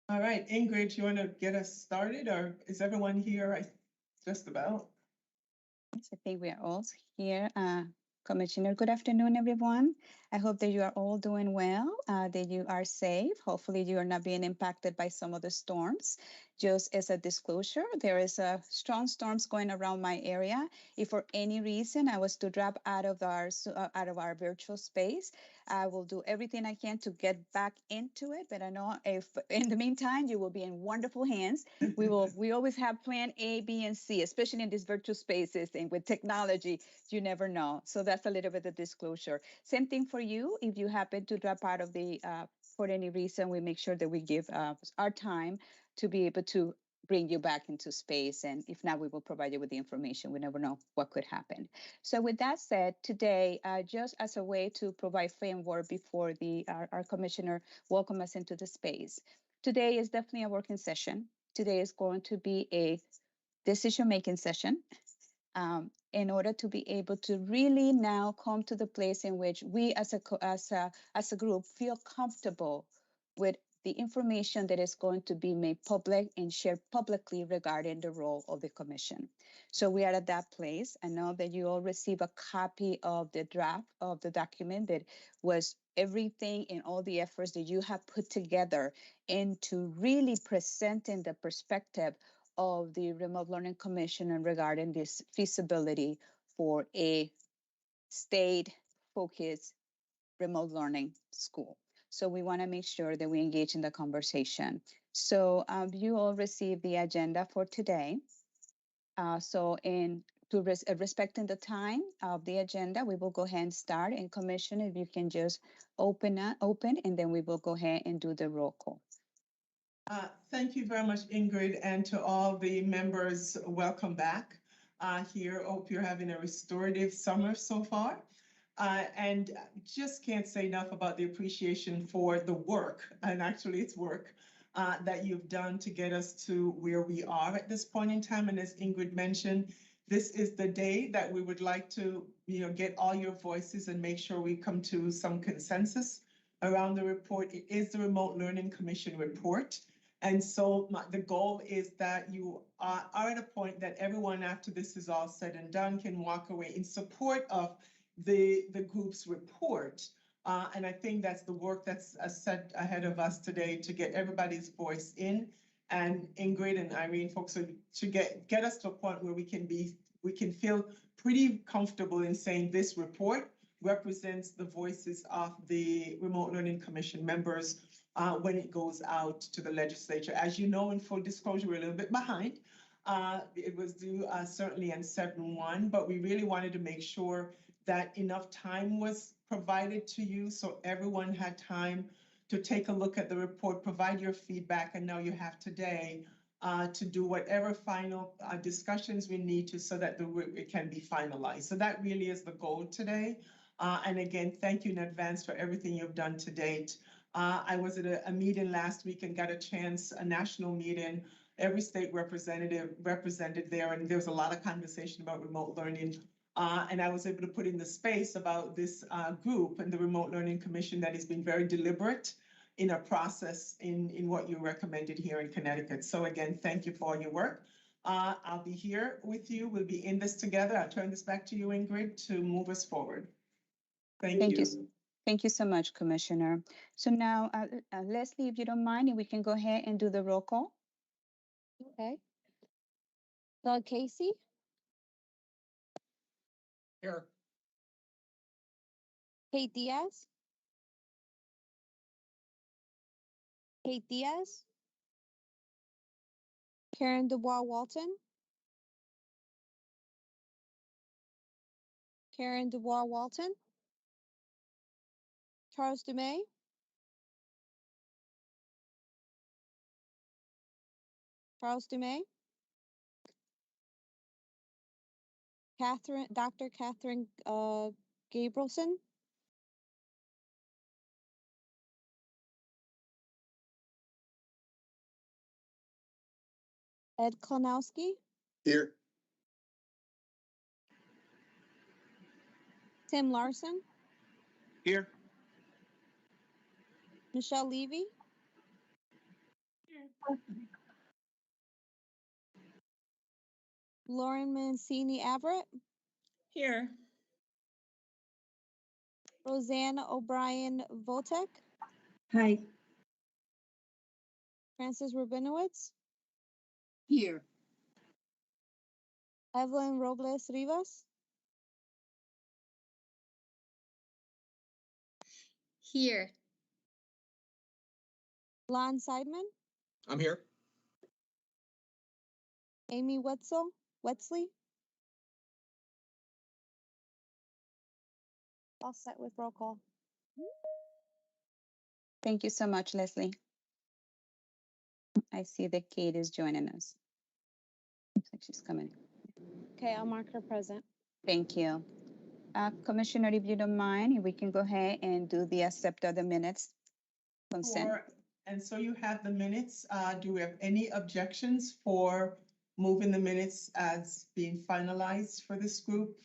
All right, Ingrid, you want to get us started, or is everyone here? Just about. Yes, I think we are all here. Commissioner, good afternoon, everyone. I hope that you are all doing well, that you are safe. Hopefully, you are not being impacted by some of the storms. Just as a disclosure, there is a strong storms going around my area. If for any reason I was to drop out of our virtual space, I will do everything I can to get back into it. But I know if in the meantime you will be in wonderful hands. We always have plan A, B, and C, especially in these virtual spaces and with technology, you never know. So that's a little bit of disclosure. Same thing for you. If you happen to drop out of the for any reason, we make sure that we give our time to be able to bring you back into space. And if not, we will provide you with the information. We never know what could happen. So with that said, today, just as a way to provide framework before our commissioner welcome us into the space, today is definitely a working session. Today is going to be a decision-making session in order to be able to really now come to the place in which we as a group feel comfortable with the information that is going to be made public and shared publicly regarding the role of the commission. So we are at that place. I know that you all receive a copy of the draft of the document that was everything and all the efforts that you have put together into really presenting the perspective of the Remote Learning Commission and regarding this feasibility for a state-focused remote learning school. So we want to make sure that we engage in the conversation. So you all received the agenda for today. Respecting the time of the agenda, we will go ahead and start. And Commission, if you can just open, and then we will go ahead and do the roll call. Thank you very much, Ingrid, and to all the members, welcome back here. Hope you're having a restorative summer so far. And just can't say enough about the appreciation for the work, and actually it's work, that you've done to get us to where we are at this point in time. And as Ingrid mentioned, this is the day that we would like to, get all your voices and make sure we come to some consensus around the report. It is the Remote Learning Commission report. And so the goal is that you are at a point that everyone, after this is all said and done, can walk away in support of the group's report. And I think that's the work that's set ahead of us today, to get everybody's voice in. And Ingrid and Irene, folks, to get us to a point where we can feel pretty comfortable in saying this report represents the voices of the Remote Learning Commission members when it goes out to the legislature. As you know, in full disclosure, we're a little bit behind. It was due certainly on 7/1, but we really wanted to make sure that enough time was provided to you so everyone had time to take a look at the report, provide your feedback, and now you have today to do whatever final discussions we need to, so that it can be finalized. So that really is the goal today. And again, thank you in advance for everything you've done to date. I was at a meeting last week and got a national meeting, every state representative represented there, and there was a lot of conversation about remote learning. And I was able to put in the space about this group and the Remote Learning Commission that has been very deliberate in a process in what you recommended here in Connecticut. So again, thank you for all your work. I'll be here with you. We'll be in this together. I'll turn this back to you, Ingrid, to move us forward. Thank you. Thank you so much, Commissioner. So now, Leslie, if you don't mind, we can go ahead and do the roll call. Okay. Doug Casey. Here. Kate Diaz. Kate Diaz. Karen Dubois Walton. Karen Dubois Walton. Charles Dumais. Charles Dumais. Dr. Catherine Gabrielson. Ed Klonowski. Here. Tim Larson. Here. Michelle Levy. Here. Lauren Mancini Averett, Here. Rosanna O'Brien Votek, Hi. Francis Rabinowitz, Here. Evelyn Robles Rivas, Here. Lon Seidman, I'm here. Amy Wetzley. All set with roll call. Thank you so much, Leslie. I see that Kate is joining us. Looks like she's coming. Okay, I'll mark her present. Thank you. Commissioner, if you don't mind, we can go ahead and do the accept of the minutes. Consent. And so you have the minutes. Do we have any objections for moving the minutes as being finalized for this group?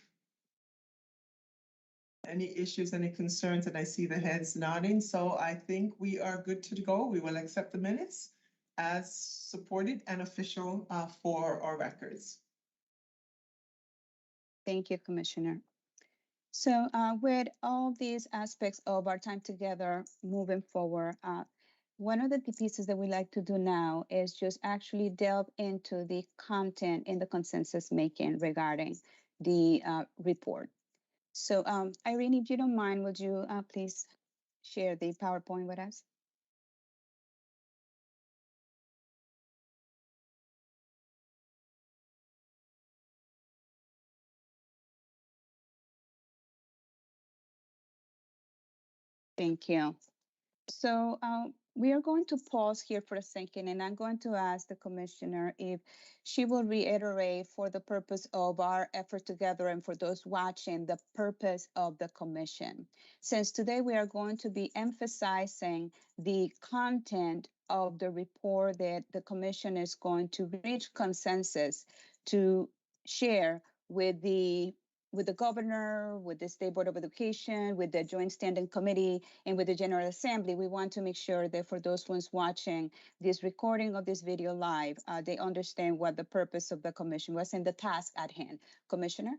Any issues, any concerns? And I see the heads nodding. So I think we are good to go. We will accept the minutes as supported and official for our records. Thank you, Commissioner. So with all these aspects of our time together moving forward, one of the pieces that we like to do now is just actually delve into the content in the consensus making regarding the report. So Irene, if you don't mind, would you please share the PowerPoint with us? Thank you. So we are going to pause here for a second, and I'm going to ask the commissioner if she will reiterate, for the purpose of our effort together and for those watching, the purpose of the commission. Since today we are going to be emphasizing the content of the report that the commission is going to reach consensus to share with the governor, with the State Board of Education, with the Joint Standing Committee, and with the General Assembly. We want to make sure that for those ones watching this recording of this video live, they understand what the purpose of the commission was and the task at hand. Commissioner?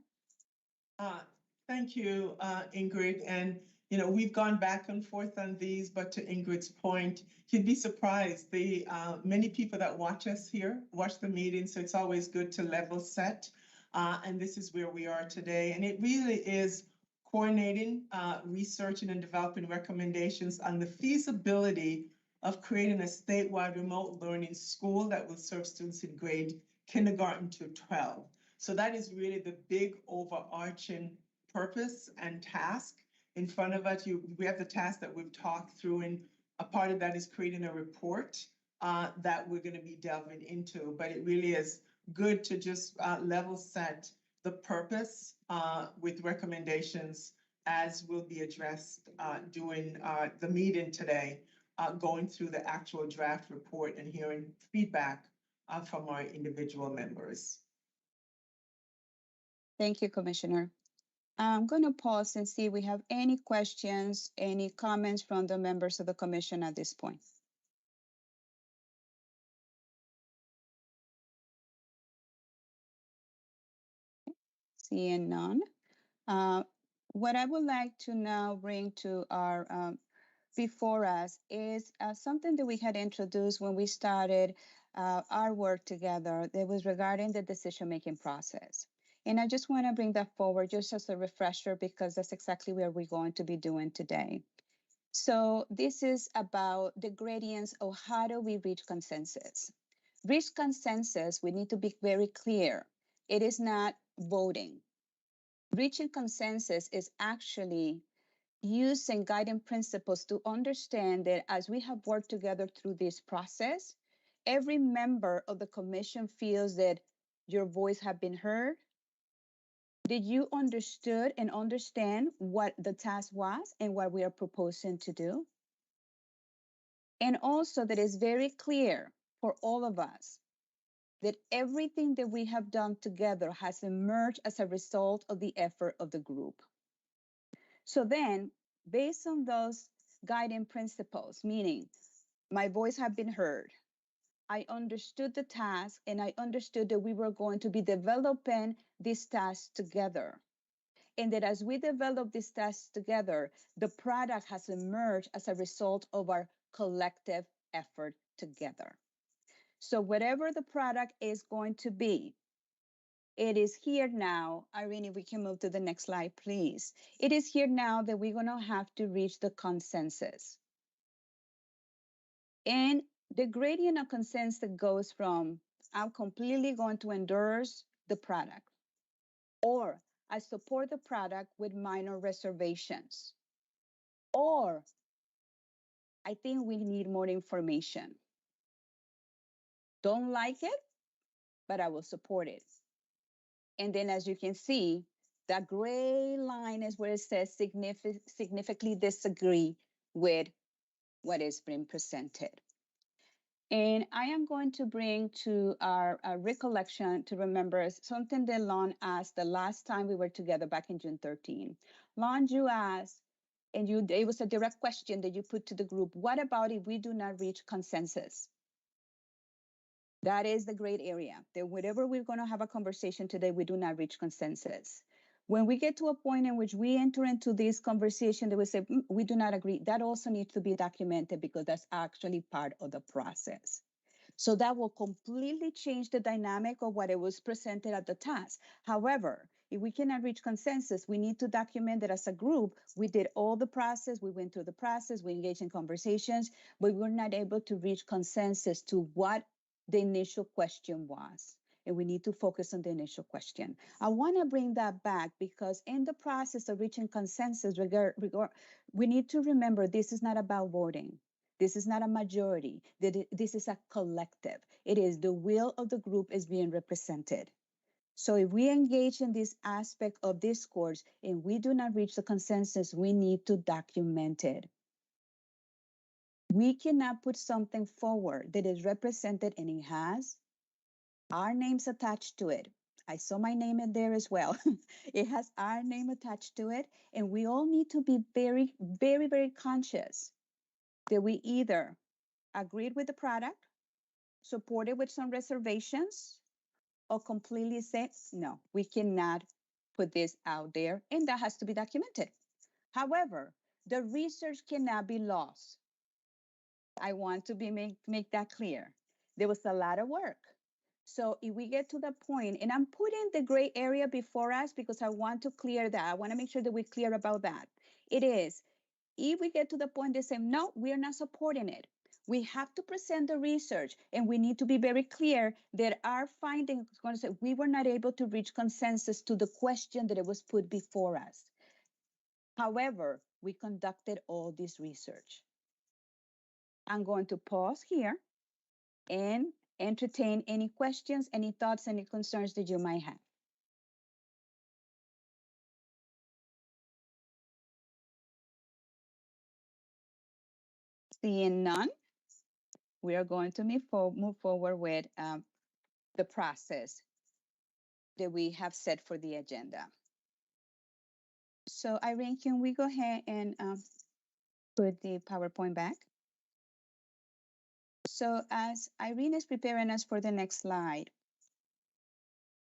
Thank you, Ingrid. And, you know, we've gone back and forth on these, but to Ingrid's point, you'd be surprised. The many people that watch us here watch the meeting, so it's always good to level set. And this is where we are today. And it really is coordinating, researching and developing recommendations on the feasibility of creating a statewide remote learning school that will serve students in grade kindergarten to 12. So that is really the big overarching purpose and task in front of us. We have the task that we've talked through, and a part of that is creating a report that we're going to be delving into. But it really is good to just level set the purpose with recommendations as will be addressed during the meeting today, going through the actual draft report and hearing feedback from our individual members. Thank you, Commissioner. I'm going to pause and see if we have any questions, any comments from the members of the commission at this point. Seeing none. What I would like to now bring to our before us is something that we had introduced when we started our work together that was regarding the decision-making process. And I just want to bring that forward just as a refresher, because that's exactly where we're going to be doing today. So this is about the gradients of how do we reach consensus. Reach consensus, we need to be very clear. It is not voting. Reaching consensus is actually using guiding principles to understand that as we have worked together through this process, every member of the commission feels that your voice have been heard. Did you understood and understand what the task was and what we are proposing to do? And also that it's very clear for all of us that everything that we have done together has emerged as a result of the effort of the group. So then, based on those guiding principles, meaning my voice have been heard, I understood the task and I understood that we were going to be developing this task together. And that as we develop this task together, the product has emerged as a result of our collective effort together. So whatever the product is going to be, it is here now. Irene, if we can move to the next slide, please. It is here now that we're going to have to reach the consensus. And the gradient of consensus goes from, I'm completely going to endorse the product, or I support the product with minor reservations, or I think we need more information. Don't like it, but I will support it. And then as you can see, that gray line is where it says significantly disagree with what is being presented. And I am going to bring to our recollection to remember something that Lon asked the last time we were together back in June 13. Lon, you asked, and it was a direct question that you put to the group, what about if we do not reach consensus? That is the great area, that whatever we're going to have a conversation today, we do not reach consensus. When we get to a point in which we enter into this conversation that we say, we do not agree, that also needs to be documented because that's actually part of the process. So that will completely change the dynamic of what it was presented at the task. However, if we cannot reach consensus, we need to document that as a group, we did all the process, we went through the process, we engaged in conversations, but we were not able to reach consensus to what the initial question was. And we need to focus on the initial question. I want to bring that back because in the process of reaching consensus, we need to remember this is not about voting. This is not a majority. This is a collective. It is the will of the group is being represented. So if we engage in this aspect of discourse and we do not reach the consensus, we need to document it. We cannot put something forward that is represented and it has our names attached to it. I saw my name in there as well. It has our name attached to it. And we all need to be very, very, very conscious that we either agreed with the product, support it with some reservations, or completely say, no, we cannot put this out there. And that has to be documented. However, the research cannot be lost. I want to make that clear. There was a lot of work. So if we get to the point, and I'm putting the gray area before us because I want to clear that. I want to make sure that we're clear about that. It is, if we get to the point that say, no, we are not supporting it. We have to present the research and we need to be very clear that our findings is going to say we were not able to reach consensus to the question that it was put before us. However, we conducted all this research. I'm going to pause here and entertain any questions, any thoughts, any concerns that you might have. Seeing none, we are going to move forward with the process that we have set for the agenda. So Irene, can we go ahead and put the PowerPoint back? So as Irene is preparing us for the next slide,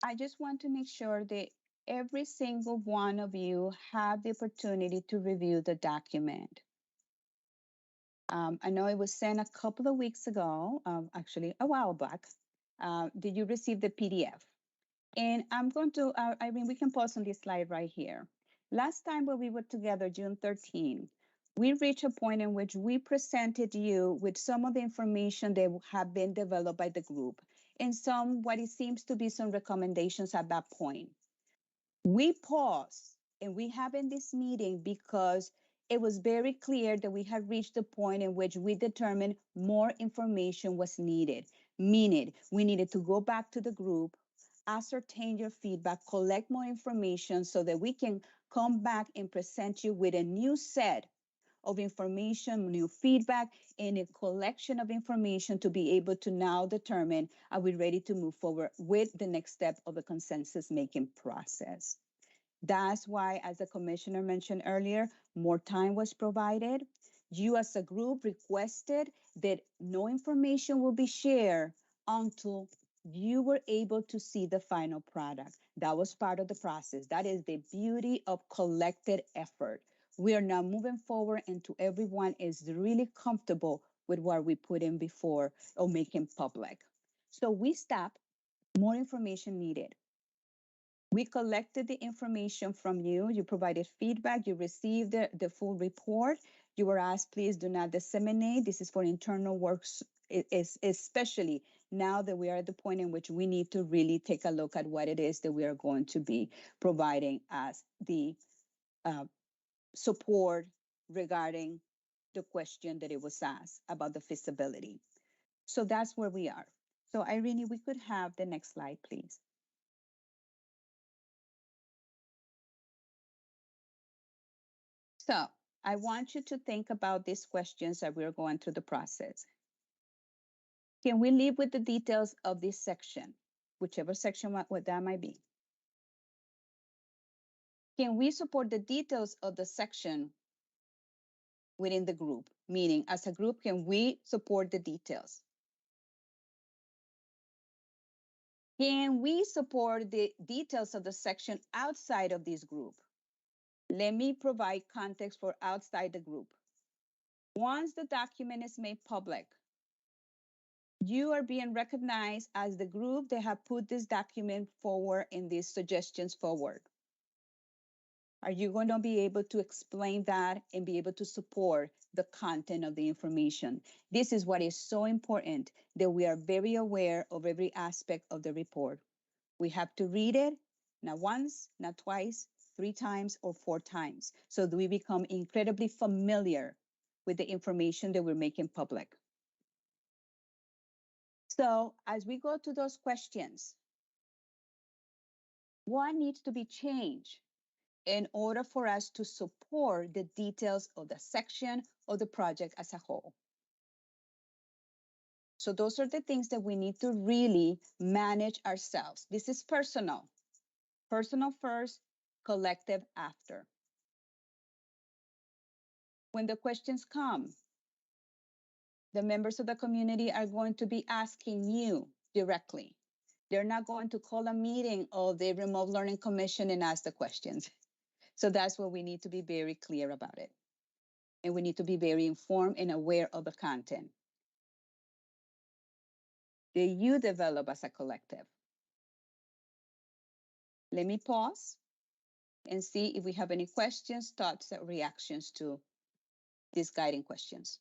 I just want to make sure that every single one of you have the opportunity to review the document. I know it was sent a couple of weeks ago, actually a while back. Did you receive the PDF? And I'm going to, Irene, we can pause on this slide right here. Last time when we were together, June 13, we reached a point in which we presented you with some of the information that have been developed by the group and some, what it seems to be some recommendations at that point. We paused and we have in this meeting because it was very clear that we had reached the point in which we determined more information was needed, meaning we needed to go back to the group, ascertain your feedback, collect more information so that we can come back and present you with a new set of information, new feedback, and a collection of information to be able to now determine, are we ready to move forward with the next step of the consensus making process. That's why, as the commissioner mentioned earlier, more time was provided. You as a group requested that no information will be shared until you were able to see the final product. That was part of the process. That is the beauty of collected effort. We are now moving forward into everyone is really comfortable with what we put in before or making public. So we stopped, more information needed. We collected the information from you. You provided feedback. You received the full report. You were asked, please do not disseminate. This is for internal works, especially now that we are at the point in which we need to really take a look at what it is that we are going to be providing as the support regarding the question that it was asked about the feasibility. So that's where we are. So Irene, we could have the next slide, please. So I want you to think about these questions as we're going through the process. Can we live with the details of this section, whichever section what that might be? Can we support the details of the section within the group? Meaning, as a group, can we support the details? Can we support the details of the section outside of this group? Let me provide context for outside the group. Once the document is made public, you are being recognized as the group that have put this document forward and these suggestions forward. Are you going to be able to explain that and be able to support the content of the information? This is what is so important, that we are very aware of every aspect of the report. We have to read it, not once, not twice, 3 times, or 4 times, so that we become incredibly familiar with the information that we're making public. So as we go to those questions, what needs to be changed in order for us to support the details of the section or the project as a whole? So those are the things that we need to really manage ourselves. This is personal. Personal first, collective after. When the questions come, the members of the community are going to be asking you directly. They're not going to call a meeting of the Remote Learning Commission and ask the questions. So that's what we need to be very clear about it. And we need to be very informed and aware of the content that you develop as a collective. Let me pause and see if we have any questions, thoughts, or reactions to these guiding questions.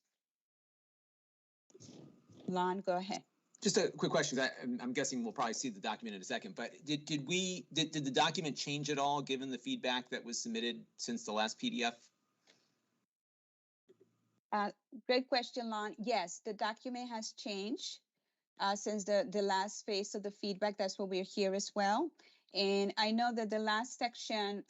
Lon, go ahead. Just a quick question. I'm guessing we'll probably see the document in a second, but did the document change at all given the feedback that was submitted since the last PDF? Great question, Lon. Yes, the document has changed since the last phase of the feedback. That's what we're here as well. And I know that the last section,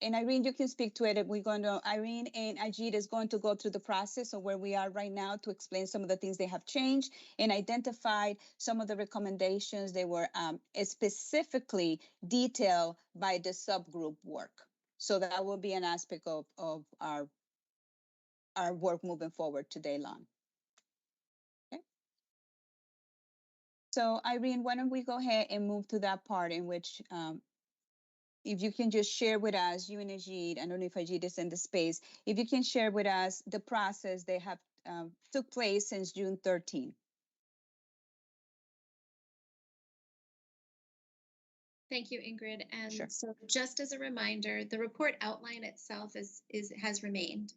and Irene, you can speak to it. We're going to, Irene and Ajit is going to go through the process of where we are right now to explain some of the things they have changed and identified some of the recommendations. They were specifically detailed by the subgroup work. So that will be an aspect of our work moving forward today, Lon. Okay. So Irene, why don't we go ahead and move to that part in which if you can just share with us, you and Ajit, I don't know if Ajit is in the space, if you can share with us the process they have took place since June 13. Thank you, Ingrid. And Sure. so just as a reminder, the report outline itself has remained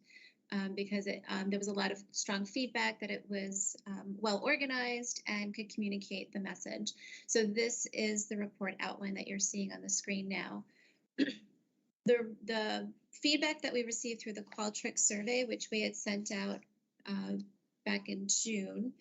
because there was a lot of strong feedback that it was well organized and could communicate the message. So this is the report outline that you're seeing on the screen now. The feedback that we received through the Qualtrics survey, which we had sent out back in June,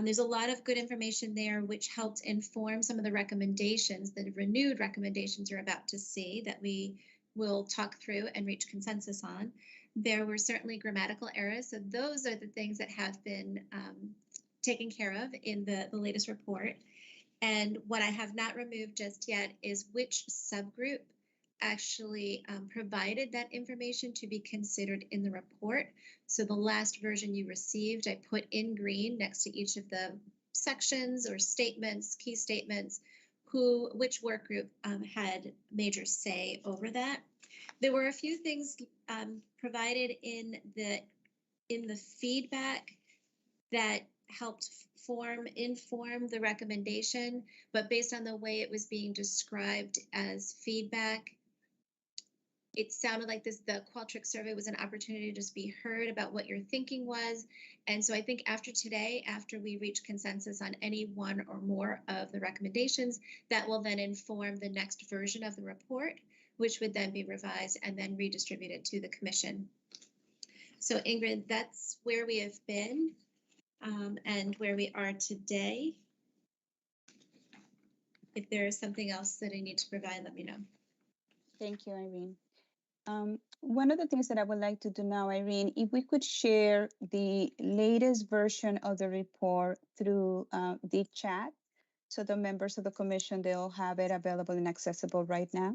there's a lot of good information there, which helped inform some of the recommendations, the renewed recommendations you're about to see that we will talk through and reach consensus on. There were certainly grammatical errors, so those are the things that have been taken care of in the latest report. And what I have not removed just yet is which subgroup actually provided that information to be considered in the report. So the last version you received, I put in green next to each of the sections or statements, key statements, which work group had major say over that. There were a few things provided in the feedback that helped inform the recommendation, but based on the way it was being described as feedback, it sounded like the Qualtrics survey was an opportunity to just be heard about what your thinking was. And so I think after today, after we reach consensus on any one or more of the recommendations, that will then inform the next version of the report, which would then be revised and then redistributed to the commission. So Ingrid, that's where we have been and where we are today. If there is something else that I need to provide, let me know. Thank you, Irene. One of the things that I would like to do now, Irene, if we could share the latest version of the report through the chat, so the members of the commission, they'll have it available and accessible right now.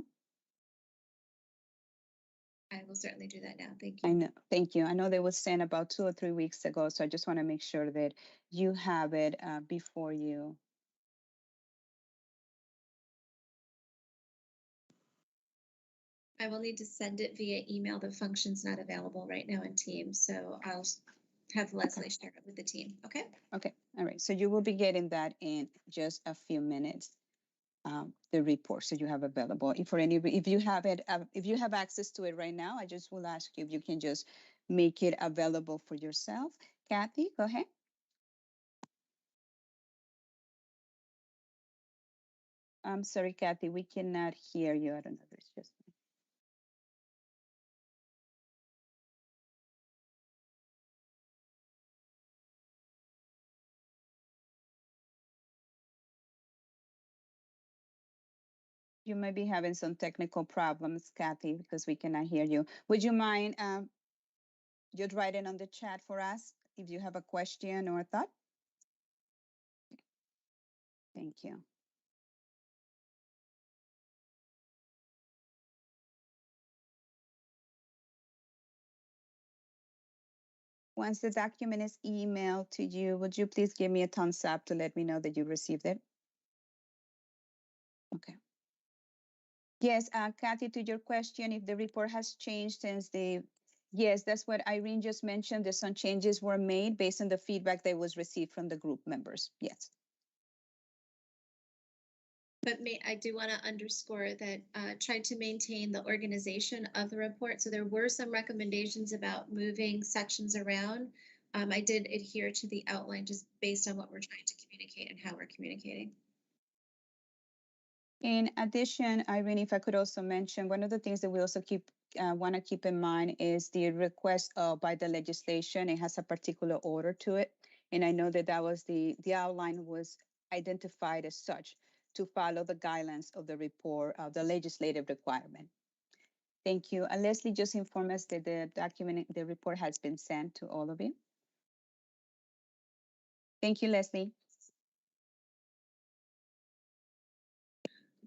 I will certainly do that now. Thank you. I know. Thank you. I know they was sent about 2 or 3 weeks ago, so I just want to make sure that you have it before you. I will need to send it via email. The function's not available right now in Teams, so I'll have Leslie share it with the team. Okay. Okay. All right. So you will be getting that in just a few minutes. The report, so you have available. If you have it, if you have access to it right now, I just will ask you if you can just make it available for yourself. Kathy, go ahead. I'm sorry, Kathy, we cannot hear you. I don't know if it's just me. You may be having some technical problems, Kathy, because we cannot hear you. Would you mind just writing on the chat for us if you have a question or a thought? Thank you. Once the document is emailed to you, would you please give me a thumbs up to let me know that you received it? Okay. Yes, Kathy, to your question, if the report has changed since yes, that's what Irene just mentioned. That some changes were made based on the feedback that was received from the group members. Yes. But I do want to underscore that tried to maintain the organization of the report. So there were some recommendations about moving sections around. I did adhere to the outline just based on what we're trying to communicate and how we're communicating. In addition, Irene, if I could also mention, one of the things that we also want to keep in mind is the request by the legislation. It has a particular order to it. And I know that that was the outline was identified as such to follow the guidelines of the report, the legislative requirement. Thank you. Leslie just informed us that the report has been sent to all of you. Thank you, Leslie.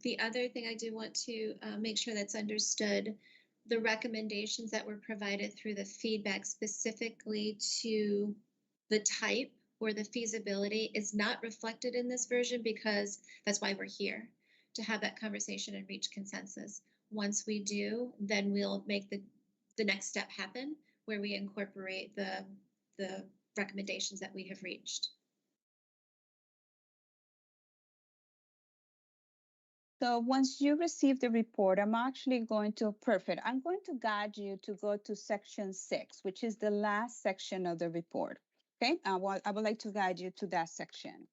The other thing I do want to make sure that's understood, the recommendations that were provided through the feedback specifically to the type or the feasibility is not reflected in this version, because that's why we're here, to have that conversation and reach consensus. Once we do, then we'll make the next step happen, where we incorporate the recommendations that we have reached. So once you receive the report, I'm actually going to, I'm going to guide you to go to section 6, which is the last section of the report. Okay, I would like to guide you to that section.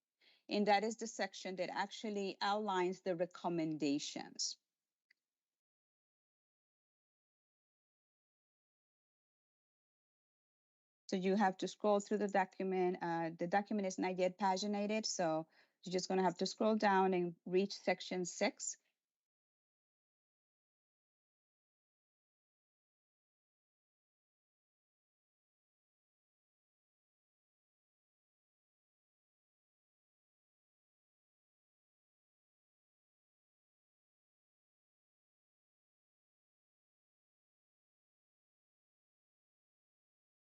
And that is the section that actually outlines the recommendations. So you have to scroll through the document. The document is not yet paginated, so you're just going to have to scroll down and reach section 6.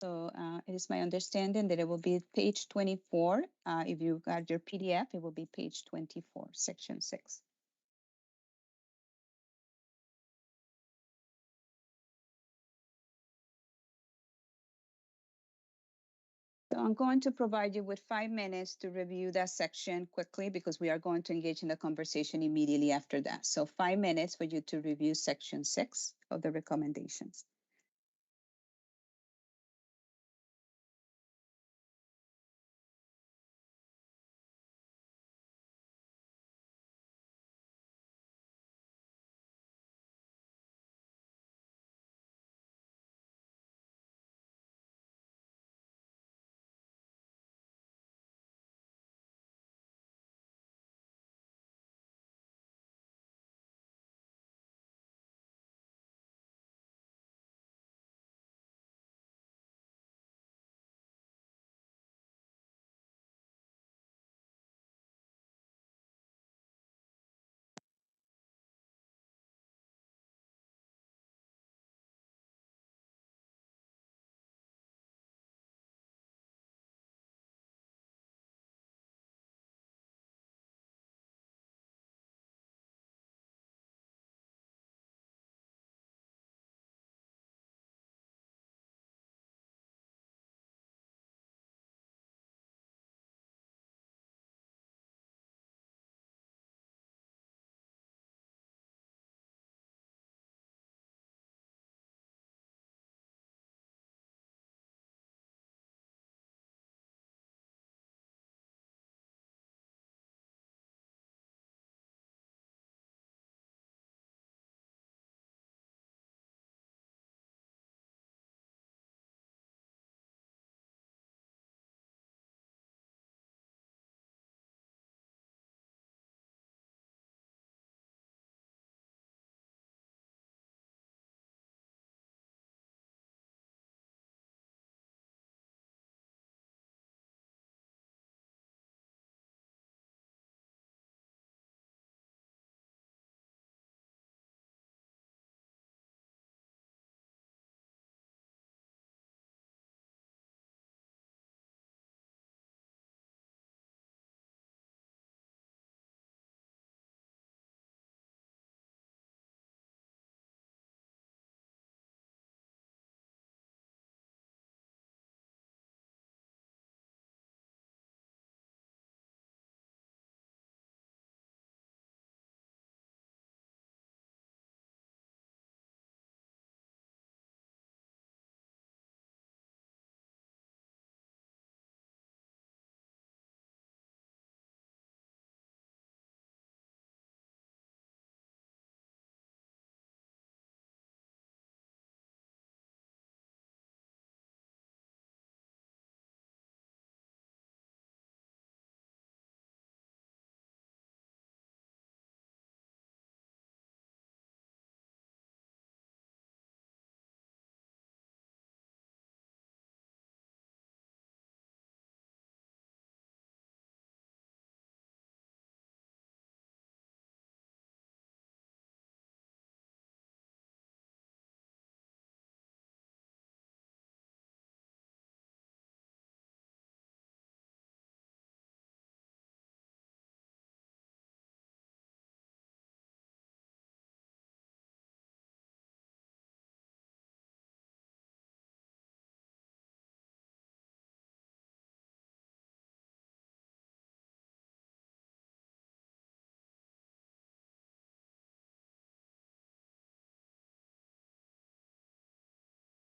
So it is my understanding that it will be page 24. If you got your PDF, it will be page 24, section 6. So I'm going to provide you with 5 minutes to review that section quickly because we are going to engage in the conversation immediately after that. So 5 minutes for you to review section 6 of the recommendations.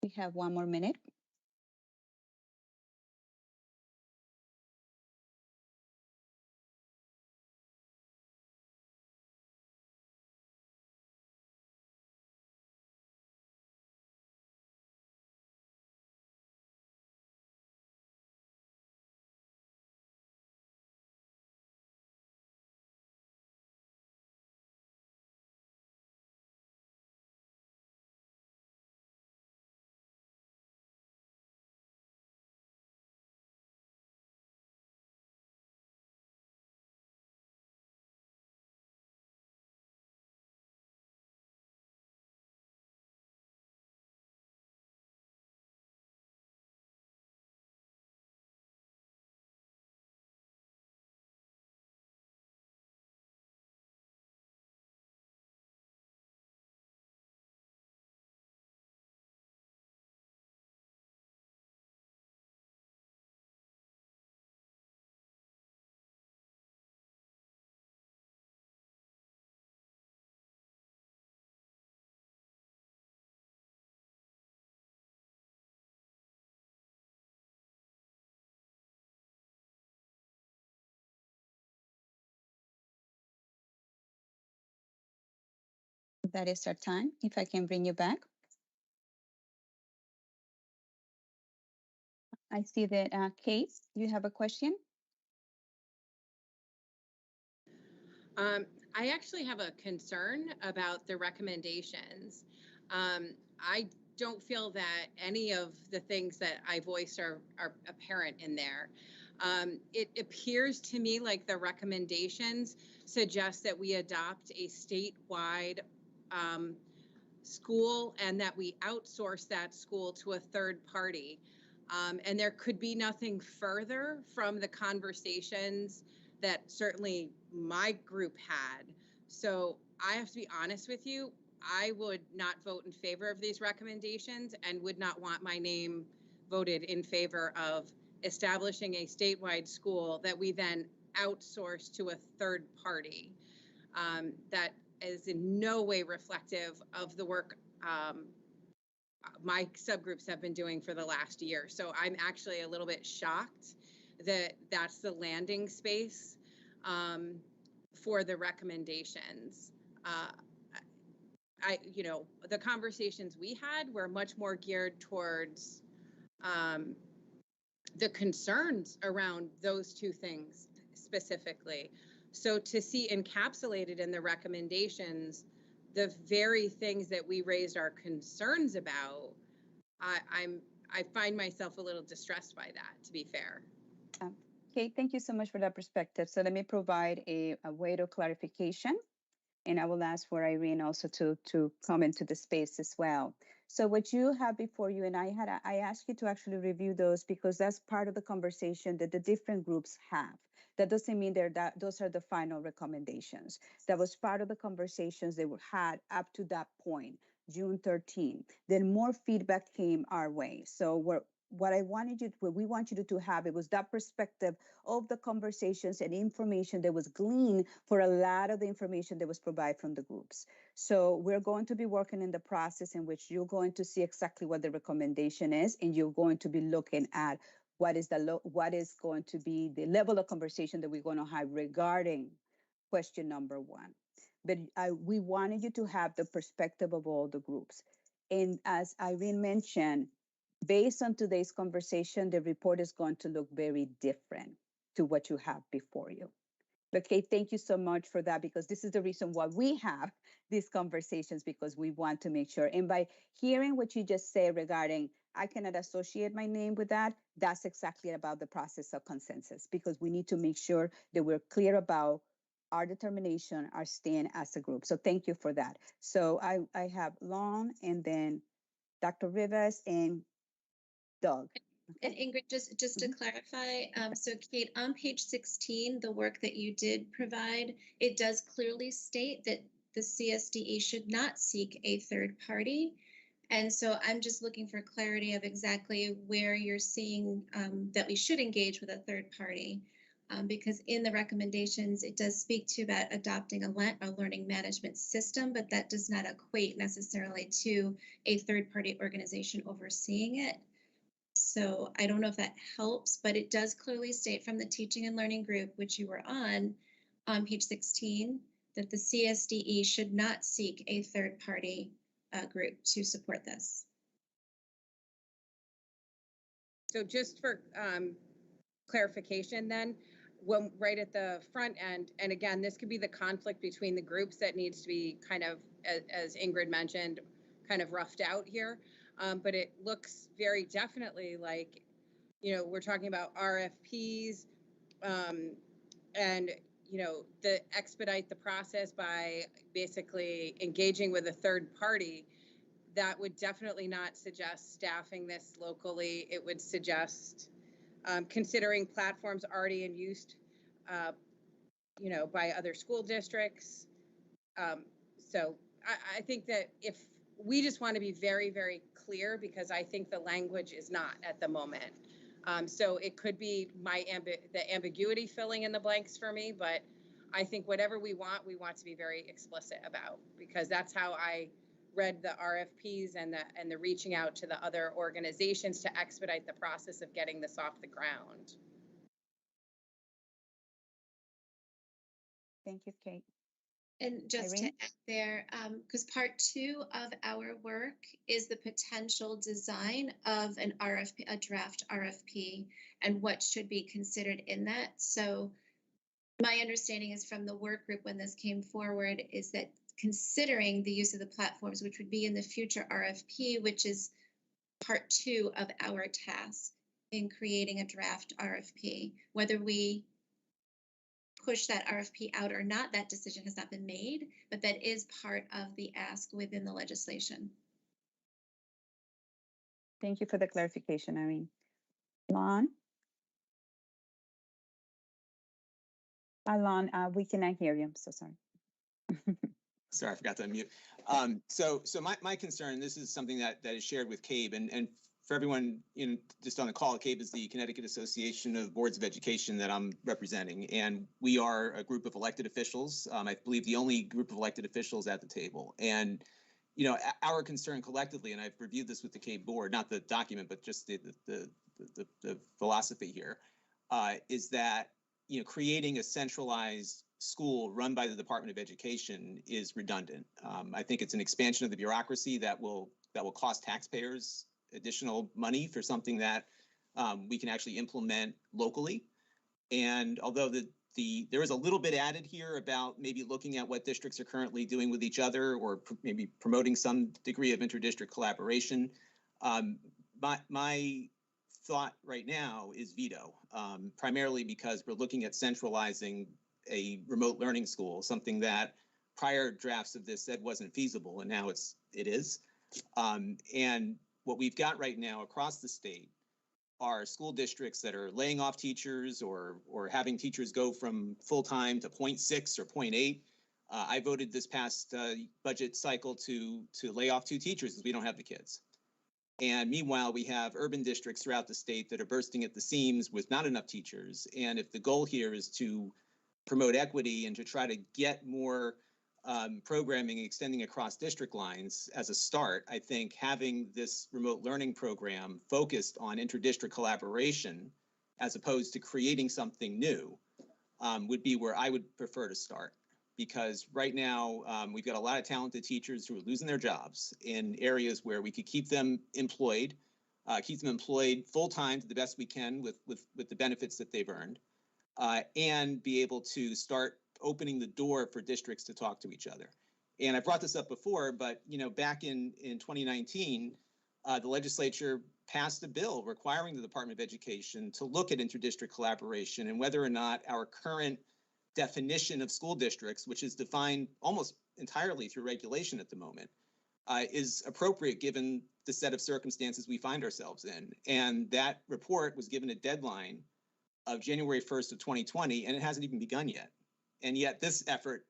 We have 1 more minute. That is our time. If I can bring you back. I see that, Kate, you have a question? I actually have a concern about the recommendations. I don't feel that any of the things that I voiced are apparent in there. It appears to me like the recommendations suggest that we adopt a statewide school and that we outsource that school to a third party. And there could be nothing further from the conversations that certainly my group had. So I have to be honest with you, I would not vote in favor of these recommendations and would not want my name voted in favor of establishing a statewide school that we then outsource to a third party. That is in no way reflective of the work my subgroups have been doing for the last year. So I'm actually a little bit shocked that that's the landing space for the recommendations. The conversations we had were much more geared towards the concerns around those two things specifically. So to see encapsulated in the recommendations the very things that we raised our concerns about, I find myself a little distressed by that, to be fair. Okay, thank you so much for that perspective. So let me provide a way of clarification, and I will ask for Irene also to come into the space as well. So what you have before you, and I asked you to actually review those because that's part of the conversation that the different groups have. That doesn't mean those are the final recommendations. That was part of the conversations they had up to that point, June 13. Then more feedback came our way. So what we want you to have, it was that perspective of the conversations and information that was gleaned for a lot of the information that was provided from the groups. So we're going to be working in the process in which you're going to see exactly what the recommendation is, and you're going to be looking at what is going to be the level of conversation that we're going to have regarding question number 1. But we wanted you to have the perspective of all the groups. And as Irene mentioned, based on today's conversation, the report is going to look very different to what you have before you. Okay, thank you so much for that, because this is the reason why we have these conversations, because we want to make sure. And by hearing what you just say regarding, I cannot associate my name with that, that's exactly about the process of consensus, because we need to make sure that we're clear about our determination, our stand as a group. So thank you for that. So I have Lon, and then Dr. Rivas and Doug. And Ingrid, just to clarify, so Kate, on page 16, the work that you did provide, it does clearly state that the CSDE should not seek a third party. And so I'm just looking for clarity of exactly where you're seeing that we should engage with a third party. Because in the recommendations, it does speak to about adopting a learning management system, but that does not equate necessarily to a third party organization overseeing it. So I don't know if that helps, but it does clearly state from the teaching and learning group, which you were on page 16, that the CSDE should not seek a third party group to support this. So just for clarification then, when right at the front end, and again, this could be the conflict between the groups that needs to be kind of, as Ingrid mentioned, kind of roughed out here. But it looks very definitely like, we're talking about RFPs and, the expedite the process by basically engaging with a third party. That would definitely not suggest staffing this locally. It would suggest considering platforms already in use, by other school districts. So I think that if we just want to be very, very clear, because I think the language is not at the moment. So it could be the ambiguity filling in the blanks for me, but I think whatever we want to be very explicit about, because that's how I read the RFPs and the reaching out to the other organizations to expedite the process of getting this off the ground. Thank you, Kate. And just to Irene? add there, because part 2 of our work is the potential design of an RFP, a draft RFP, and what should be considered in that. So my understanding is from the work group when this came forward is that considering the use of the platforms, which would be in the future RFP, which is part 2 of our task in creating a draft RFP, whether we push that RFP out or not, that decision has not been made, but that is part of the ask within the legislation. Thank you for the clarification, Irene. Lon? Lon, we cannot hear you. I'm so sorry. Sorry, I forgot to unmute. So my concern, this is something that is shared with CABE, and for everyone just on the call, CABE is the Connecticut Association of Boards of Education that I'm representing, and we are a group of elected officials. I believe the only group of elected officials at the table. And our concern collectively, and I've reviewed this with the CABE board, not the document, but just the philosophy here, is that creating a centralized school run by the Department of Education is redundant. I think it's an expansion of the bureaucracy that will cost taxpayers additional money for something that we can actually implement locally. And although there is a little bit added here about maybe looking at what districts are currently doing with each other, or maybe promoting some degree of interdistrict collaboration, my thought right now is veto, primarily because we're looking at centralizing a remote learning school, something that prior drafts of this said wasn't feasible, and now it is. And what we've got right now across the state are school districts that are laying off teachers or having teachers go from full-time to 0.6 or 0.8. I voted this past budget cycle to lay off 2 teachers because we don't have the kids. And meanwhile, we have urban districts throughout the state that are bursting at the seams with not enough teachers. And if the goal here is to promote equity and to try to get more programming extending across district lines as a start, I think having this remote learning program focused on interdistrict collaboration as opposed to creating something new would be where I would prefer to start. Because right now we've got a lot of talented teachers who are losing their jobs in areas where we could keep them employed full-time to the best we can with the benefits that they've earned, and be able to start opening the door for districts to talk to each other. And I brought this up before, but back in 2019, the legislature passed a bill requiring the Department of Education to look at interdistrict collaboration and whether or not our current definition of school districts, which is defined almost entirely through regulation at the moment, is appropriate given the set of circumstances we find ourselves in. And that report was given a deadline of January 1st of 2020, and it hasn't even begun yet. And yet this effort,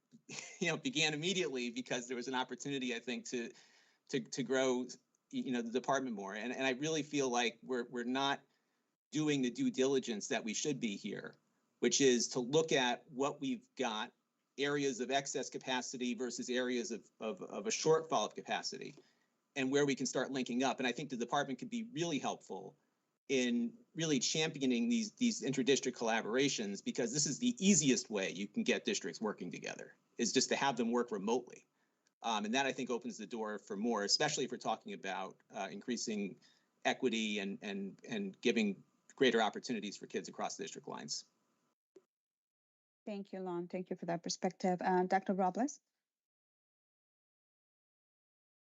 began immediately because there was an opportunity, I think, to grow, the department more. And I really feel like we're not doing the due diligence that we should be here, which is to look at what we've got, areas of excess capacity versus areas of a shortfall of capacity, and where we can start linking up. And I think the department could be really helpful in really championing these interdistrict collaborations, because this is the easiest way you can get districts working together, is just to have them work remotely. And that, I think, opens the door for more, especially if we're talking about increasing equity and giving greater opportunities for kids across district lines. Thank you, Lon. Thank you for that perspective. Dr. Robles?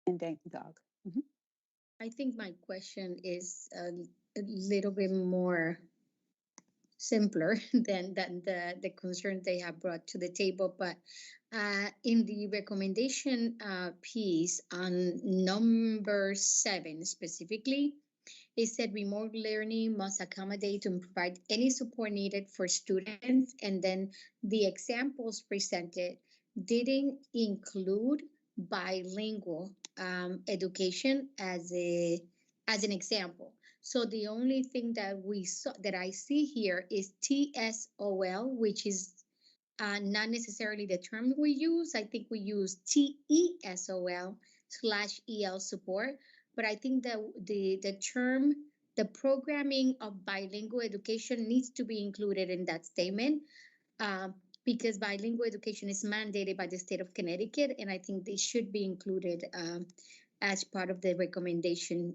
And then Doug. Mm-hmm. I think my question is a little bit more simpler than the concerns they have brought to the table. But in the recommendation piece on number 7 specifically, it said remote learning must accommodate and provide any support needed for students. And then the examples presented didn't include bilingual education as an example. So the only thing that I see here is TSOL, which is not necessarily the term we use. I think we use TESOL/EL support. But I think that the term, the programming of bilingual education needs to be included in that statement. because bilingual education is mandated by the state of Connecticut, and I think they should be included as part of the recommendation.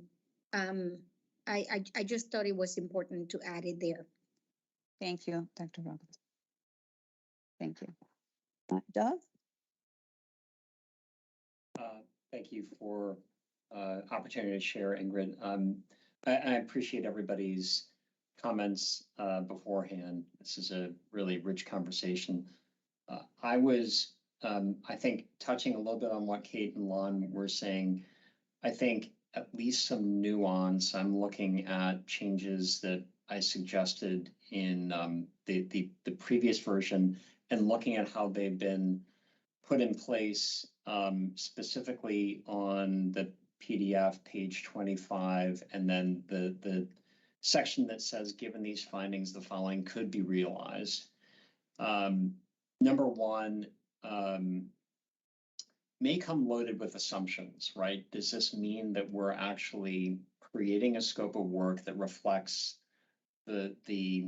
I just thought it was important to add it there. Thank you, Dr. Roberts. Thank you. Doug? Thank you for opportunity to share, Ingrid. I appreciate everybody's comments beforehand. This is a really rich conversation. I was, I think, touching a little bit on what Kate and Lon were saying. I think at least some nuance. I'm looking at changes that I suggested in the previous version and looking at how they've been put in place, specifically on the PDF page 25, and then the section that says, given these findings, the following could be realized. Number one, may come loaded with assumptions, right? Does this mean that we're actually creating a scope of work that reflects the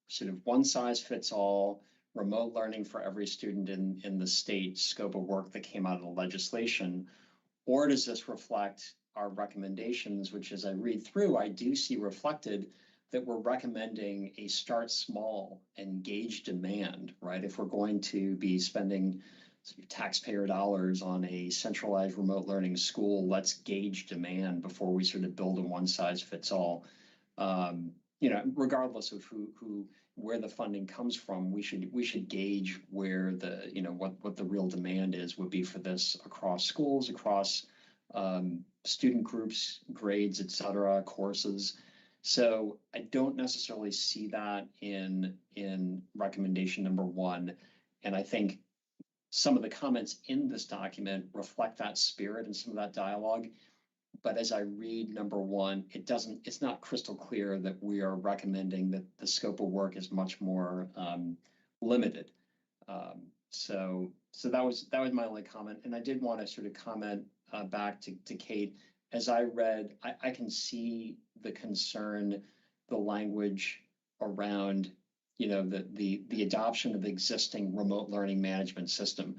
sort of one size fits all remote learning for every student in the state scope of work that came out of the legislation? Or does this reflect our recommendations, which as I read through, I do see reflected that we're recommending a start small and gauge demand, right? If we're going to be spending taxpayer dollars on a centralized remote learning school, let's gauge demand before we sort of build a one size fits all. You know, regardless of where the funding comes from, we should gauge where the, you know, what the real demand is would be for this across schools, across student groups, grades, et cetera, courses. So I don't necessarily see that in recommendation number one. And I think some of the comments in this document reflect that spirit and some of that dialogue. But as I read number one, it's not crystal clear that we are recommending that the scope of work is much more limited. So that was my only comment. And I did want to sort of comment back to Kate. As I read, I can see the concern, the language around, you know, the adoption of the existing remote learning management system.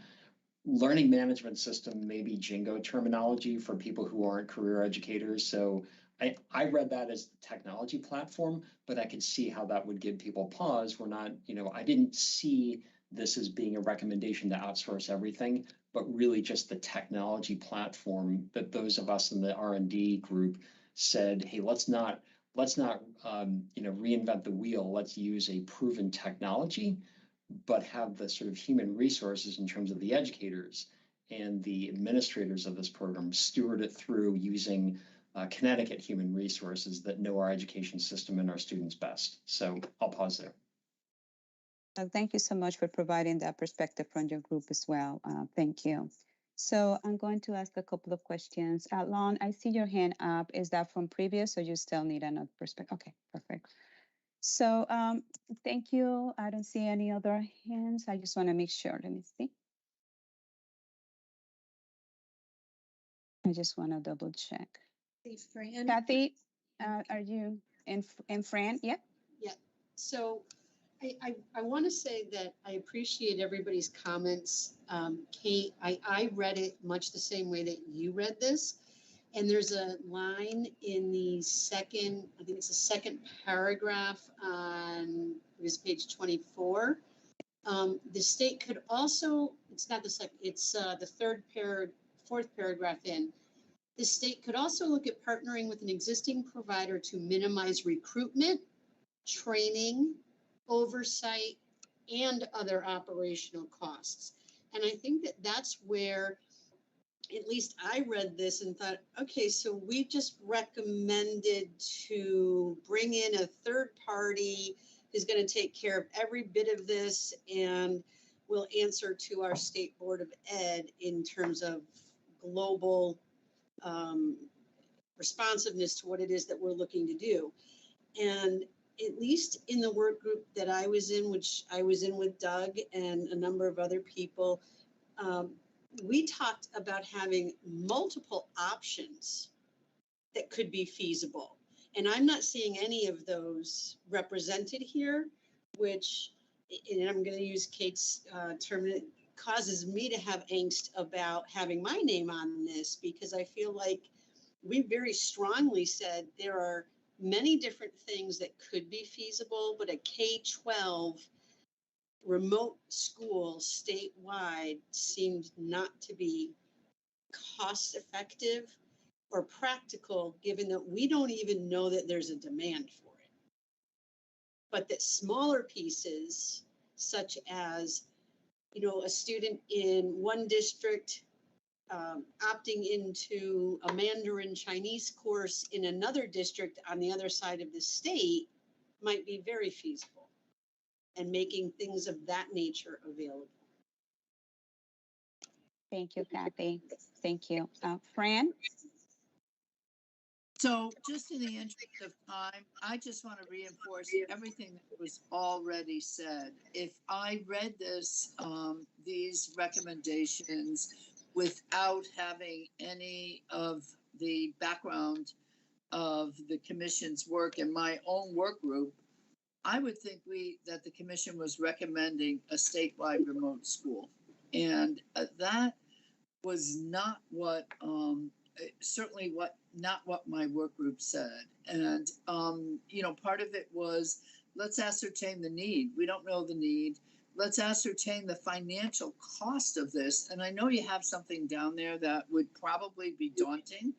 Learning management system may be jingo terminology for people who aren't career educators. So I read that as the technology platform, but I could see how that would give people pause. We're not, you know, I didn't see this as being a recommendation to outsource everything, but really just the technology platform that those of us in the R&D group said, hey, let's not you know, reinvent the wheel. Let's use a proven technology, but have the sort of human resources in terms of the educators and the administrators of this program steward it through using Connecticut human resources that know our education system and our students best. So I'll pause there. Thank you so much for providing that perspective from your group as well. Thank you. So I'm going to ask a couple of questions. Lon, I see your hand up. Is that from previous or you still need another perspective? Okay, perfect. So thank you. I don't see any other hands. I just want to make sure. Let me see. I just want to double check. Fran? Kathy, are you in Fran? Yep. Yeah. So I want to say that I appreciate everybody's comments. Kate, I read it much the same way that you read this. And there's a line in the second, I think it's the second paragraph on page 24. The state could also, it's not the second, it's the fourth paragraph in. The state could also look at partnering with an existing provider to minimize recruitment, training, oversight, and other operational costs. And I think that that's where, at least I read this and thought, okay, so we just recommended to bring in a third party who's going to take care of every bit of this and will answer to our State Board of Ed in terms of global responsiveness to what it is that we're looking to do. And at least in the work group that I was in, which I was in with Doug and a number of other people, we talked about having multiple options that could be feasible. And I'm not seeing any of those represented here, which and I'm going to use Kate's term, it causes me to have angst about having my name on this, because I feel like we very strongly said there are many different things that could be feasible, but a K-12 remote school statewide seemed not to be cost effective or practical, given that we don't even know that there's a demand for it. But that smaller pieces, such as, a student in one district opting into a Mandarin Chinese course in another district on the other side of the state, might be very feasible, and making things of that nature available. Thank you, Kathy. Thank you. Fran? So just in the interest of time, I just want to reinforce everything that was already said. If I read these recommendations without having any of the background of the commission's work and my own work group, I would think that the commission was recommending a statewide remote school. And that was not what, certainly not what my work group said. And, part of it was, let's ascertain the need. We don't know the need. Let's ascertain the financial cost of this. And I know you have something down there that would probably be daunting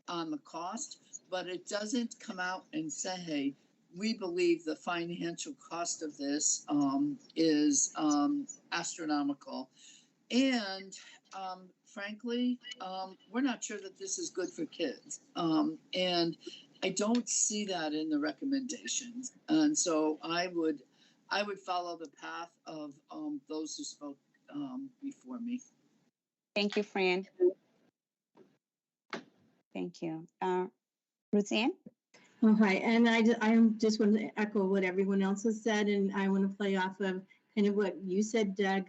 on the cost, but it doesn't come out and say, hey, we believe the financial cost of this is astronomical. And frankly, we're not sure that this is good for kids. And I don't see that in the recommendations. And so I would follow the path of those who spoke before me. Thank you, Fran. Thank you. Roseanne? Oh, hi, and I just want to echo what everyone else has said, and I want to play off of kind of what you said, Doug.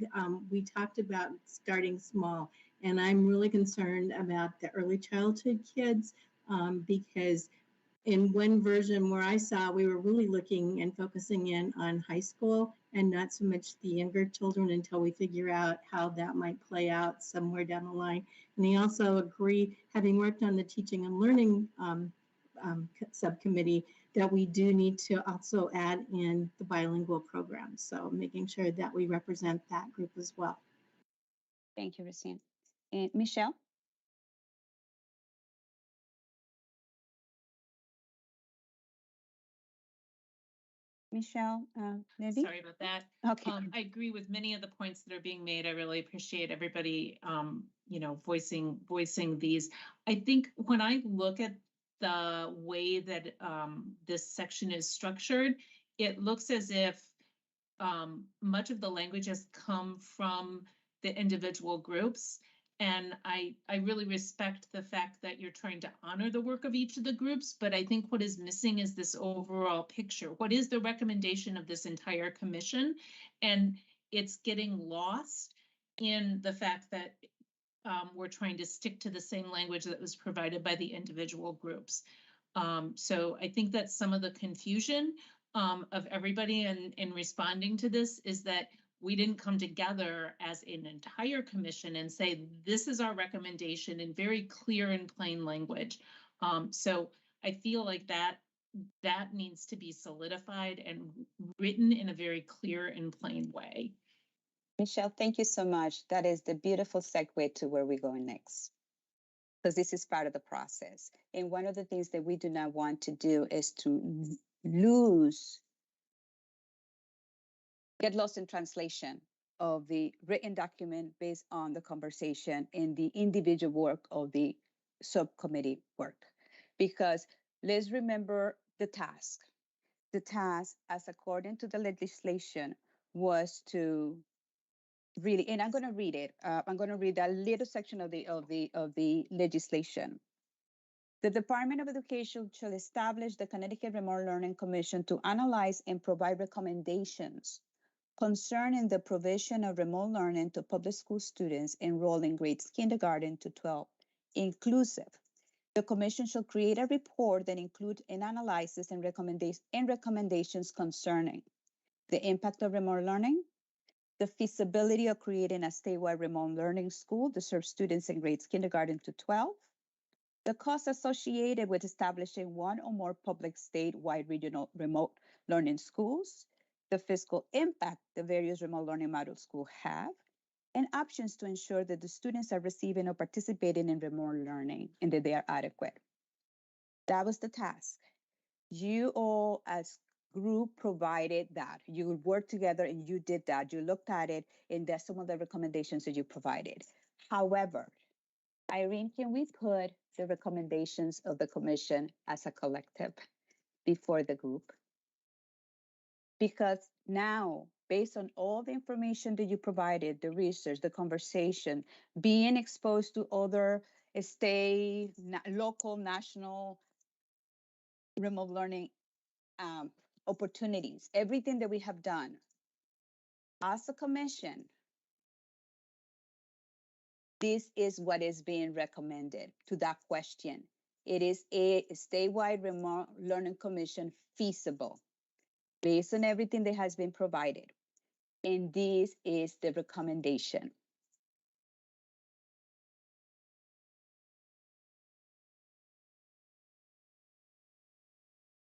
We talked about starting small, and I'm really concerned about the early childhood kids because in one version where I saw, we were really looking and focusing in on high school and not so much the younger children until we figure out how that might play out somewhere down the line. And I also agree, having worked on the teaching and learning subcommittee, that we do need to also add in the bilingual programs. So making sure that we represent that group as well. Thank you, Roseanne. And Michelle? Michelle, Levy? Sorry about that. Okay. I agree with many of the points that are being made. I really appreciate everybody, voicing these. I think when I look at the way that this section is structured, it looks as if much of the language has come from the individual groups. And I really respect the fact that you're trying to honor the work of each of the groups, but I think what is missing is this overall picture. What is the recommendation of this entire commission? And it's getting lost in the fact that we're trying to stick to the same language that was provided by the individual groups. So I think that some of the confusion of everybody in responding to this is that we didn't come together as an entire commission and say, this is our recommendation in very clear and plain language. So I feel like that needs to be solidified and written in a very clear and plain way. Michelle, thank you so much. That is the beautiful segue to where we're going next, because this is part of the process. And one of the things that we do not want to do is to get lost in translation of the written document based on the conversation and the individual work of the subcommittee work. Because let's remember the task. The task, as according to the legislation, was to really, and I'm going to read it. I'm going to read a little section of the legislation. The Department of Education shall establish the Connecticut Remote Learning Commission to analyze and provide recommendations concerning the provision of remote learning to public school students enrolled in grades kindergarten to 12, inclusive. The commission shall create a report that includes an analysis and recommendations concerning the impact of remote learning, the feasibility of creating a statewide remote learning school to serve students in grades kindergarten to 12, the costs associated with establishing one or more public statewide regional remote learning schools, the fiscal impact the various remote learning model schools have, and options to ensure that the students are receiving or participating in remote learning and that they are adequate. That was the task. You all as group provided that. You worked together and you did that. You looked at it, and that's some of the recommendations that you provided. However, Irene, can we put the recommendations of the commission as a collective before the group? Because now, based on all the information that you provided, the research, the conversation, being exposed to other state, local, national remote learning opportunities, everything that we have done as a commission, this is what is being recommended to that question. It is a statewide remote learning commission feasible based on everything that has been provided. And this is the recommendation.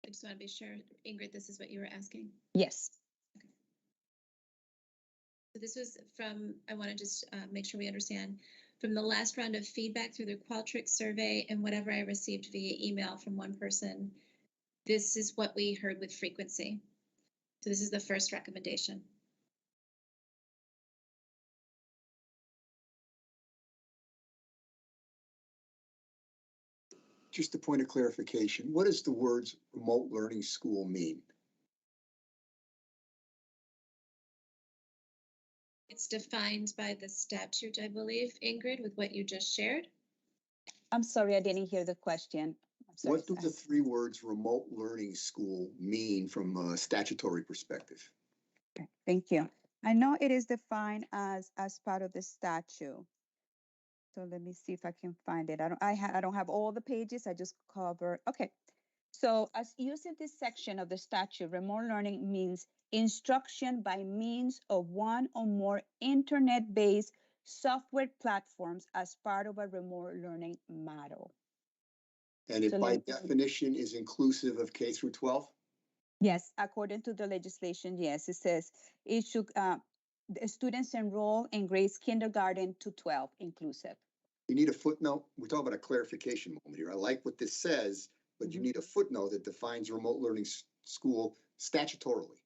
I just want to be sure, Ingrid, this is what you were asking. Yes. So this was from, I want to just make sure we understand, from the last round of feedback through the Qualtrics survey and whatever I received via email from one person, this is what we heard with frequency. So this is the first recommendation. Just a point of clarification, what does the words remote learning school mean? It's defined by the statute, I believe, Ingrid, with what you just shared. I'm sorry, I didn't hear the question. Sorry, What do the three words remote learning school mean from a statutory perspective? Okay, thank you. I know it is defined as part of the statute. So let me see if I can find it. I don't have all the pages. I just cover. Okay. So as used in this section of the statute, remote learning means instruction by means of one or more internet-based software platforms as part of a remote learning model. And it So by definition is inclusive of K through 12? Yes, according to the legislation, yes, it says it should, the students enroll in grades kindergarten to 12 inclusive. You need a footnote. We're talking about a clarification moment here. I like what this says, but you need a footnote that defines remote learning school statutorily.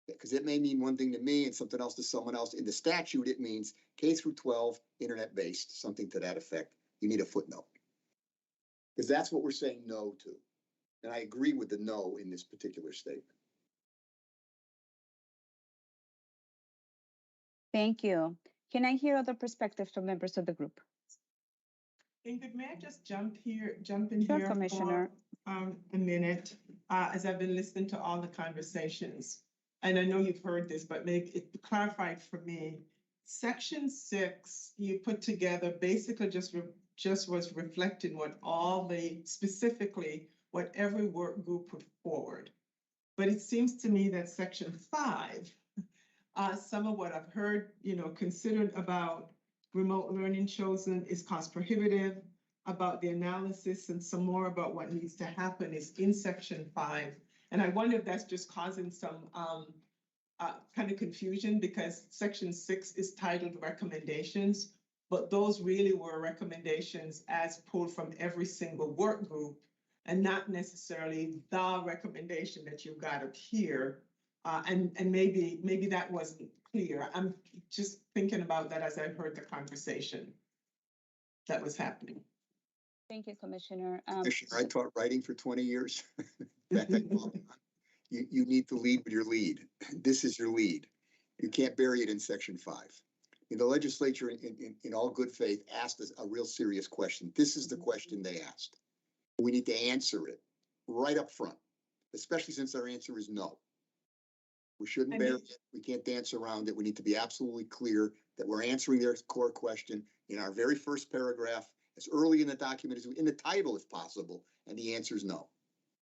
Because it may mean one thing to me and something else to someone else. In the statute, it means K through 12, internet-based, something to that effect. You need a footnote. Because that's what we're saying no to. And I agree with the no in this particular statement. Thank you. Can I hear other perspectives from members of the group? Ingrid, may I just jump in Sure, here Commissioner. for a minute, as I've been listening to all the conversations. And I know you've heard this, but make it clarified for me. Section 6, you put together basically just was reflecting what specifically what every work group put forward. But it seems to me that Section 5, some of what I've heard, considered about remote learning chosen is cost prohibitive, about the analysis and some more about what needs to happen is in Section 5. And I wonder if that's just causing some kind of confusion because Section 6 is titled recommendations, but those really were recommendations as pulled from every single work group and not necessarily the recommendation that you've got up here. And maybe that wasn't clear. I'm just thinking about that as I heard the conversation that was happening. Thank you, Commissioner. Commissioner, I taught writing for 20 years. You need to lead with your lead. This is your lead. You can't bury it in Section 5. The legislature, in all good faith, asked us a real serious question. This is the question they asked. We need to answer it right up front, especially since our answer is no. We shouldn't bury it. We can't dance around it. We need to be absolutely clear that we're answering their core question in our very first paragraph, as early in the document as in the title, if possible, and the answer is no.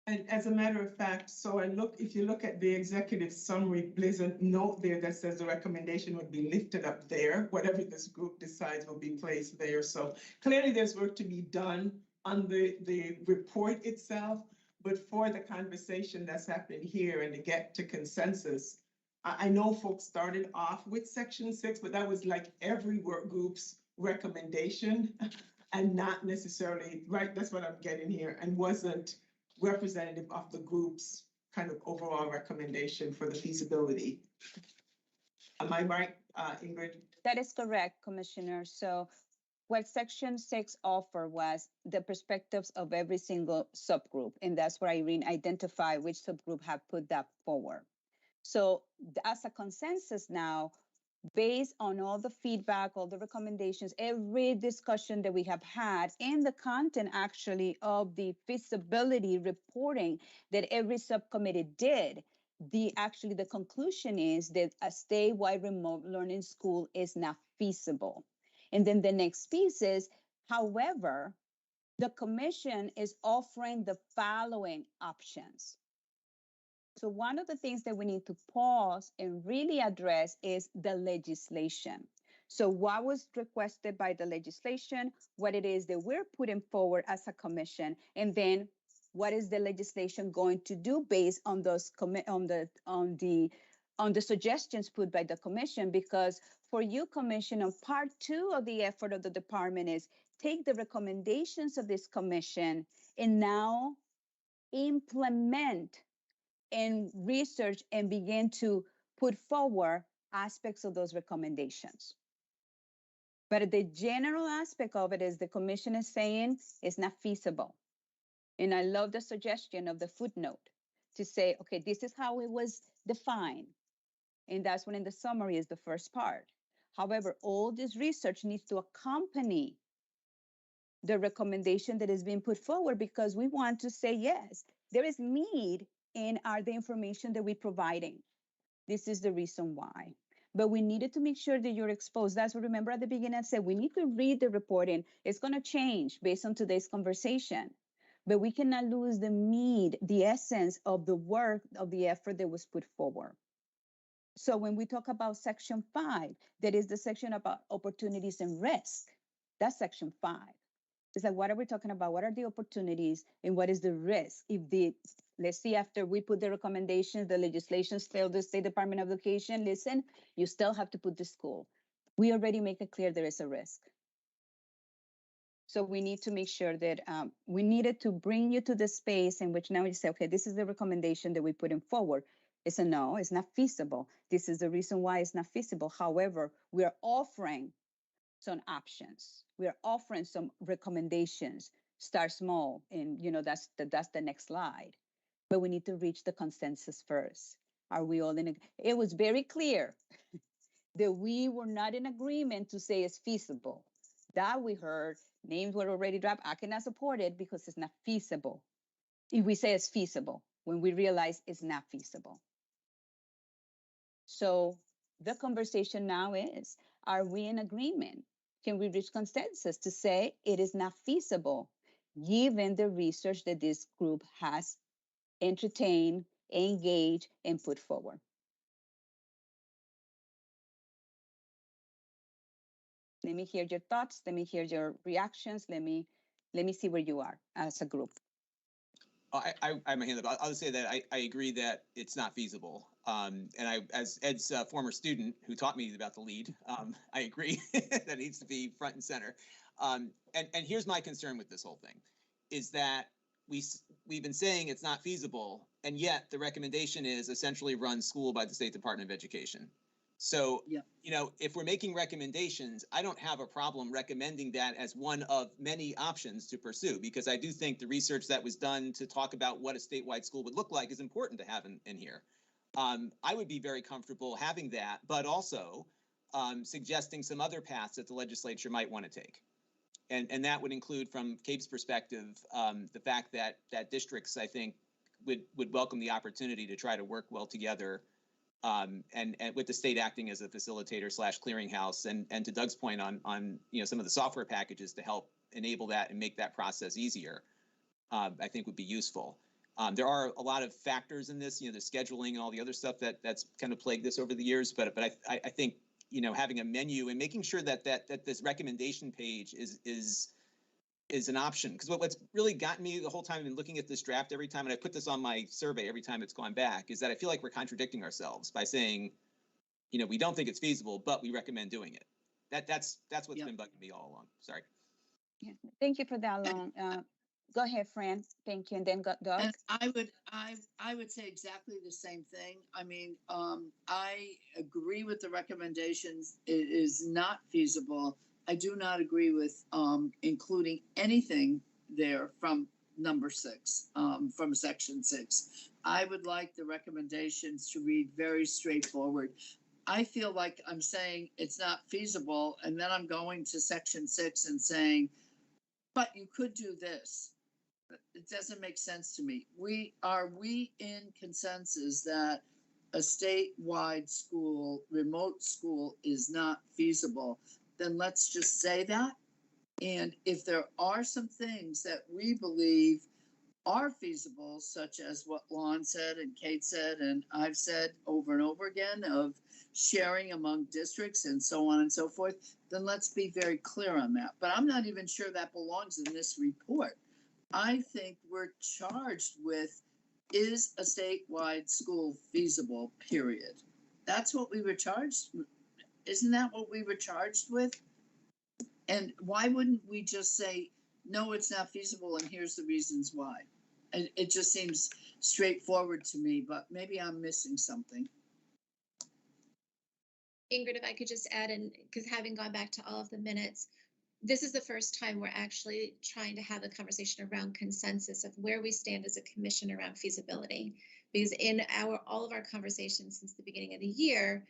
And as a matter of fact, so if you look at the executive summary, there's a note there that says the recommendation would be lifted up there. Whatever this group decides will be placed there. So clearly there's work to be done on the report itself, but for the conversation that's happening here and to get to consensus, I know folks started off with section 6, but that was like every work group's recommendation and not necessarily, right, that's what I'm getting here, and wasn't representative of the group's kind of overall recommendation for the feasibility. Am I right, Ingrid? That is correct, Commissioner. So what Section 6 offered was the perspectives of every single subgroup, and that's where Irene identified which subgroup have put that forward. So as a consensus now, based on all the feedback, all the recommendations, every discussion that we have had, and the content actually of the feasibility reporting that every subcommittee did, the conclusion is that a statewide remote learning school is not feasible. And then the next piece is, however, the commission is offering the following options. So one of the things that we need to pause and really address is the legislation. So what was requested by the legislation, what it is that we're putting forward as a commission, and then what is the legislation going to do based on those on the suggestions put by the commission? Because for you, commission, on part 2 of the effort of the department is take the recommendations of this commission and now implement and research and begin to put forward aspects of those recommendations. But the general aspect of it is the commission is saying it's not feasible. And I love the suggestion of the footnote to say, okay, this is how it was defined. And that's when in the summary is the first part. However, all this research needs to accompany the recommendation that is being put forward, because we want to say, yes, there is need in the information that we're providing. This is the reason why. But we needed to make sure that you're exposed. That's what, remember at the beginning I said, we need to read the reporting. It's going to change based on today's conversation. But we cannot lose the meat, the essence of the work, of the effort that was put forward. So when we talk about section 5, that is the section about opportunities and risk. That's section 5. It's like, what are we talking about? What are the opportunities and what is the risk? Let's see, after we put the recommendations, the legislation still the State Department of Education, listen, you still have to put the school. We already make it clear there is a risk. So we need to make sure that we needed to bring you to the space in which now you say, okay, this is the recommendation that we put in forward. It's a no, it's not feasible. This is the reason why it's not feasible. However, we are offering some options. We are offering some recommendations. Start small, and that's the next slide. But we need to reach the consensus first. Are we all in? It was very clear that we were not in agreement to say it's feasible. That we heard, names were already dropped. I cannot support it because it's not feasible. If we say it's feasible, when we realize it's not feasible. So the conversation now is, are we in agreement? Can we reach consensus to say it is not feasible, given the research that this group has entertained, engaged, and put forward? Let me hear your thoughts. Let me hear your reactions. Let me see where you are as a group. I have my hand up. I'll just say that I agree that it's not feasible. And as Ed's former student who taught me about the lead, I agree that it needs to be front and center. And here's my concern with this whole thing, is that we've been saying it's not feasible, and yet the recommendation is essentially run school by the State Department of Education. So, if we're making recommendations, I don't have a problem recommending that as one of many options to pursue, because I do think the research that was done to talk about what a statewide school would look like is important to have in here. I would be very comfortable having that, but also suggesting some other paths that the legislature might want to take. And that would include, from CAPE's perspective, the fact that districts, I think, would welcome the opportunity to try to work well together, and with the state acting as a facilitator / clearinghouse, and to Doug's point on some of the software packages to help enable that and make that process easier, I think would be useful. There are a lot of factors in this, the scheduling and all the other stuff that's kind of plagued this over the years. But I think, having a menu and making sure that this recommendation page is an option. Because what's really gotten me the whole time in looking at this draft every time, and I put this on my survey every time it's gone back, is that I feel like we're contradicting ourselves by saying, we don't think it's feasible, but we recommend doing it. That's what's been bugging me all along. Sorry. Yeah. Thank you for that, Lon. Go ahead, Fran. Thank you. And then Doug. And I would say exactly the same thing. I mean, I agree with the recommendations. It is not feasible. I do not agree with including anything there from number 6, from section 6. I would like the recommendations to read very straightforward. I feel like I'm saying it's not feasible, and then I'm going to section 6 and saying, but you could do this. It doesn't make sense to me. Are we in consensus that a statewide school, remote school, is not feasible? Then let's just say that. And if there are some things that we believe are feasible, such as what Lon said and Kate said, and I've said over and over again, of sharing among districts and so on and so forth, then let's be very clear on that. But I'm not even sure that belongs in this report. I think we're charged with, is a statewide school feasible, period. That's what we were charged. Isn't that what we were charged with? And why wouldn't we just say, no, it's not feasible and here's the reasons why? It just seems straightforward to me, but maybe I'm missing something. Ingrid, if I could just add in, because having gone back to all of the minutes, this is the first time we're actually trying to have a conversation around consensus of where we stand as a commission around feasibility. Because in all of our conversations since the beginning of the year,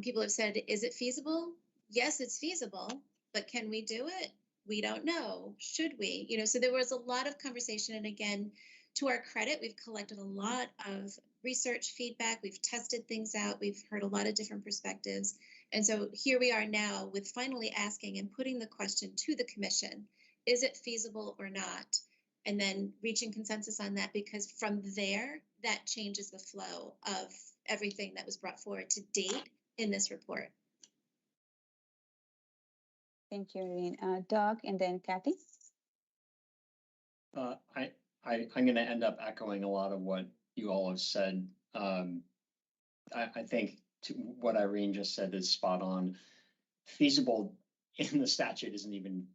people have said, is it feasible? Yes, it's feasible, but can we do it? We don't know. Should we? So there was a lot of conversation. And again, to our credit, we've collected a lot of research feedback. We've tested things out. We've heard a lot of different perspectives. And so here we are now with finally asking and putting the question to the commission, is it feasible or not? And then reaching consensus on that, because from there, that changes the flow of everything that was brought forward to date in this report. Thank you, Irene. Doug, and then Kathy. I'm going to end up echoing a lot of what you all have said. I think what Irene just said is spot on. Feasible in the statute isn't even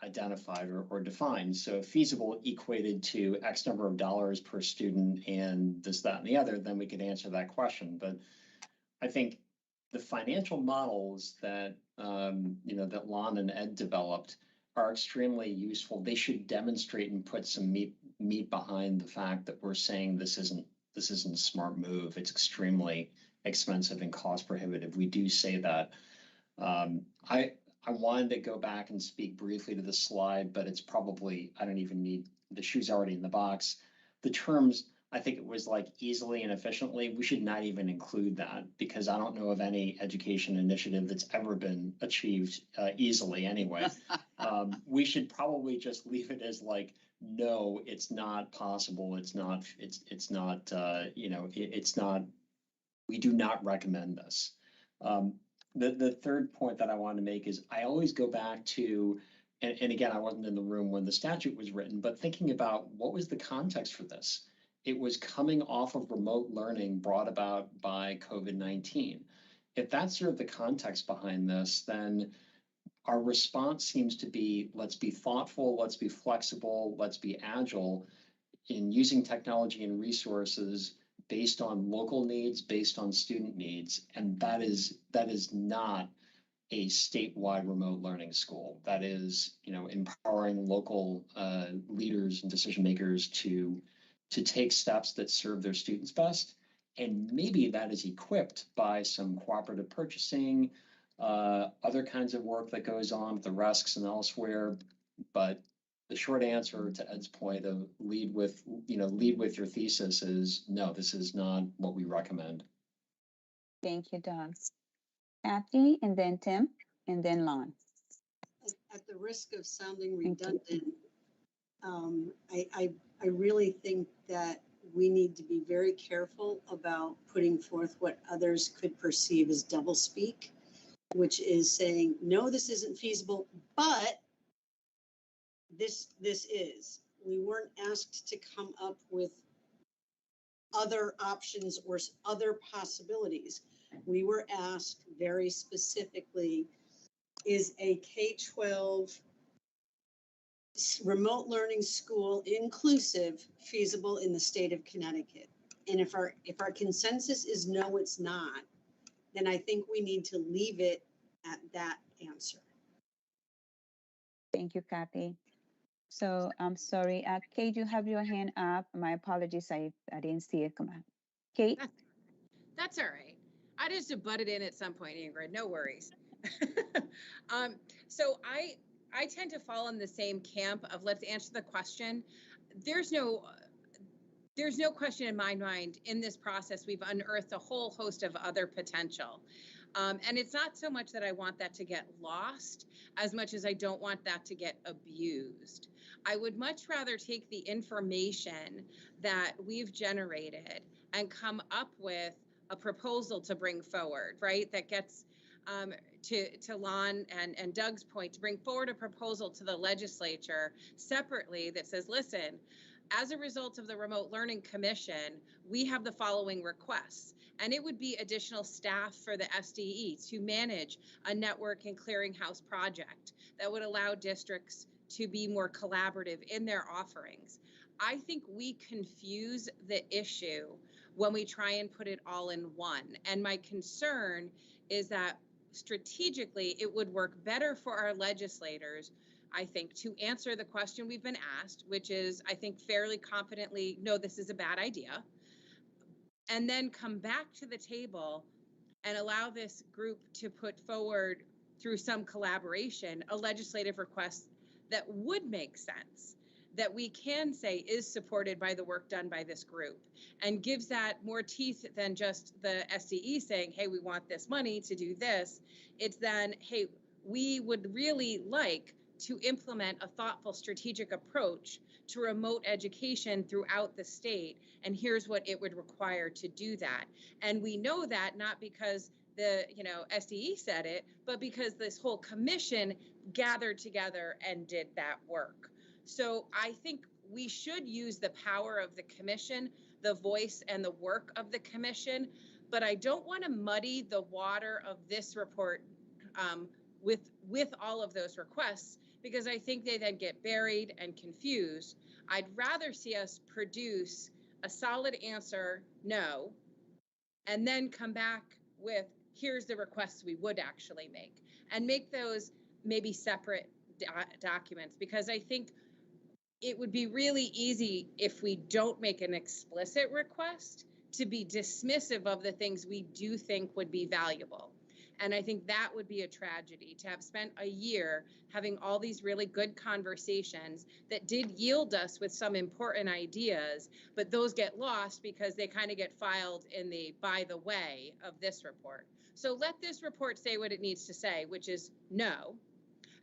identified or defined. So feasible equated to X number of dollars per student and this, that, and the other, then we could answer that question. But I think the financial models that that Lon and Ed developed are extremely useful. They should demonstrate and put some meat behind the fact that we're saying this isn't a smart move. It's extremely expensive and cost prohibitive. We do say that. I wanted to go back and speak briefly to the slide, but it's probably, I don't even need, the shoe's already in the box. The terms, I think it was like easily and efficiently. We should not even include that, because I don't know of any education initiative that's ever been achieved easily anyway. We should probably just leave it as like, no, it's not possible. It's not, we do not recommend this. The third point that I want to make is I always go back to, and again, I wasn't in the room when the statute was written, but thinking about what was the context for this? It was coming off of remote learning brought about by COVID-19. If that's sort of the context behind this, then our response seems to be, let's be thoughtful, let's be flexible, let's be agile in using technology and resources based on local needs, based on student needs. And that is not a statewide remote learning school. That is, empowering local leaders and decision makers to take steps that serve their students best. And maybe that is equipped by some cooperative purchasing, other kinds of work that goes on at the RESCs and elsewhere. But the short answer to Ed's point of lead with your thesis is no, this is not what we recommend. Thank you, Doug. Kathy, and then Tim, and then Lon. At the risk of sounding redundant, I I really think that we need to be very careful about putting forth what others could perceive as doublespeak, which is saying, no, this isn't feasible, but this is. We weren't asked to come up with other options or other possibilities. We were asked very specifically, is a K-12 remote learning school inclusive feasible in the state of Connecticut? And if our consensus is no, it's not, then I think we need to leave it at that answer. Thank you, Kathy. So I'm sorry, Kate, you have your hand up. My apologies, I didn't see it come out. Kate? That's all right. I just butted in at some point, Ingrid, no worries. So I tend to fall in the same camp of let's answer the question. There's no question in my mind in this process, we've unearthed a whole host of other potential. And it's not so much that I want that to get lost as much as I don't want that to get abused. I would much rather take the information that we've generated and come up with a proposal to bring forward, right? That gets to Lon and Doug's point, to bring forward a proposal to the legislature separately that says, listen, as a result of the Remote Learning Commission, we have the following requests. And it would be additional staff for the SDE to manage a network and clearinghouse project that would allow districts to be more collaborative in their offerings. I think we confuse the issue when we try and put it all in one. And my concern is that strategically, it would work better for our legislators, I think, to answer the question we've been asked, which is, I think, fairly confidently, no, this is a bad idea, and then come back to the table and allow this group to put forward, through some collaboration, a legislative request that would make sense, that we can say is supported by the work done by this group, and gives that more teeth than just the SDE saying, hey, we want this money to do this. It's then, hey, we would really like to implement a thoughtful strategic approach to remote education throughout the state, and here's what it would require to do that. And we know that not because the SDE said it, but because this whole commission gathered together and did that work. So I think we should use the power of the commission, the voice and the work of the commission, but I don't want to muddy the water of this report with all of those requests, because I think they then get buried and confused. I'd rather see us produce a solid answer, no, and then come back with, here's the requests we would actually make, and make those maybe separate documents, because I think it would be really easy if we don't make an explicit request to be dismissive of the things we do think would be valuable. And I think that would be a tragedy, to have spent a year having all these really good conversations that did yield us with some important ideas, but those get lost because they kind of get filed in the by the way of this report. So let this report say what it needs to say, which is no.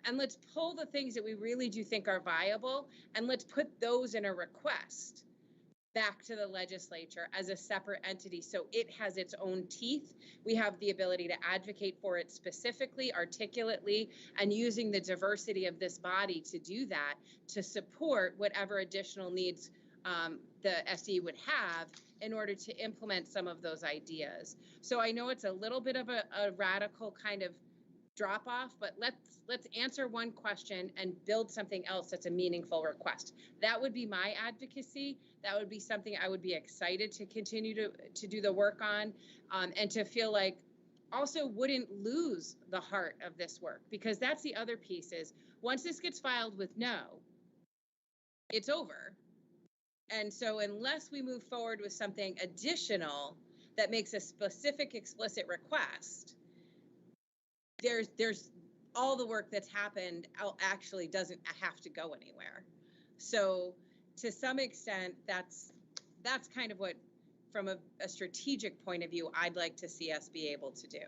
And let's pull the things that we really do think are viable, and let's put those in a request back to the legislature as a separate entity, so it has its own teeth. We have the ability to advocate for it specifically, articulately, and using the diversity of this body to do that, to support whatever additional needs the SDE would have in order to implement some of those ideas. So I know it's a little bit of a radical kind of drop off, but let's answer one question and build something else that's a meaningful request. That would be my advocacy. That would be something I would be excited to continue to do the work on, and to feel like also wouldn't lose the heart of this work, because that's the other piece is, once this gets filed with no, it's over. And so unless we move forward with something additional that makes a specific explicit request, there's all the work that's happened actually doesn't have to go anywhere. So to some extent, that's kind of what, from a strategic point of view, I'd like to see us be able to do.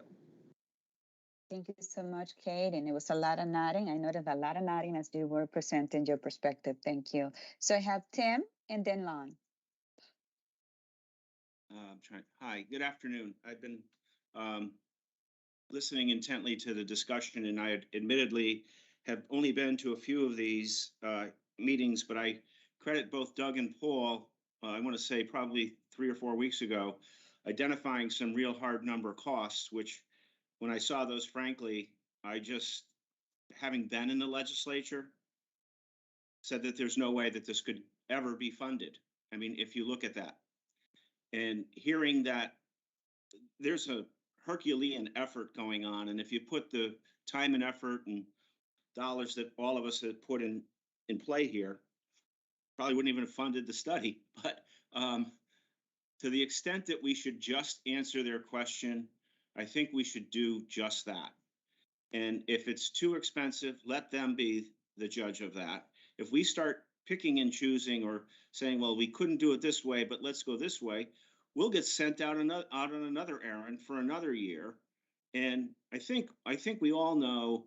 Thank you so much, Kate. And it was a lot of nodding. I noticed a lot of nodding as you were presenting your perspective. Thank you. So I have Tim and then Lon. Hi, good afternoon. I've been listening intently to the discussion, and I admittedly have only been to a few of these meetings, but I credit both Doug and Paul, I want to say probably 3 or 4 weeks ago, identifying some real hard number costs, which when I saw those, frankly, I just, having been in the legislature, said that there's no way that this could ever be funded. I mean, if you look at that. And hearing that there's a Herculean effort going on, and if you put the time and effort and dollars that all of us have put in play here, probably wouldn't even have funded the study. But to the extent that we should just answer their question, I think we should do just that. And if it's too expensive, let them be the judge of that. If we start picking and choosing or saying, well, we couldn't do it this way, but let's go this way, we'll get sent out on another errand for another year. And I think we all know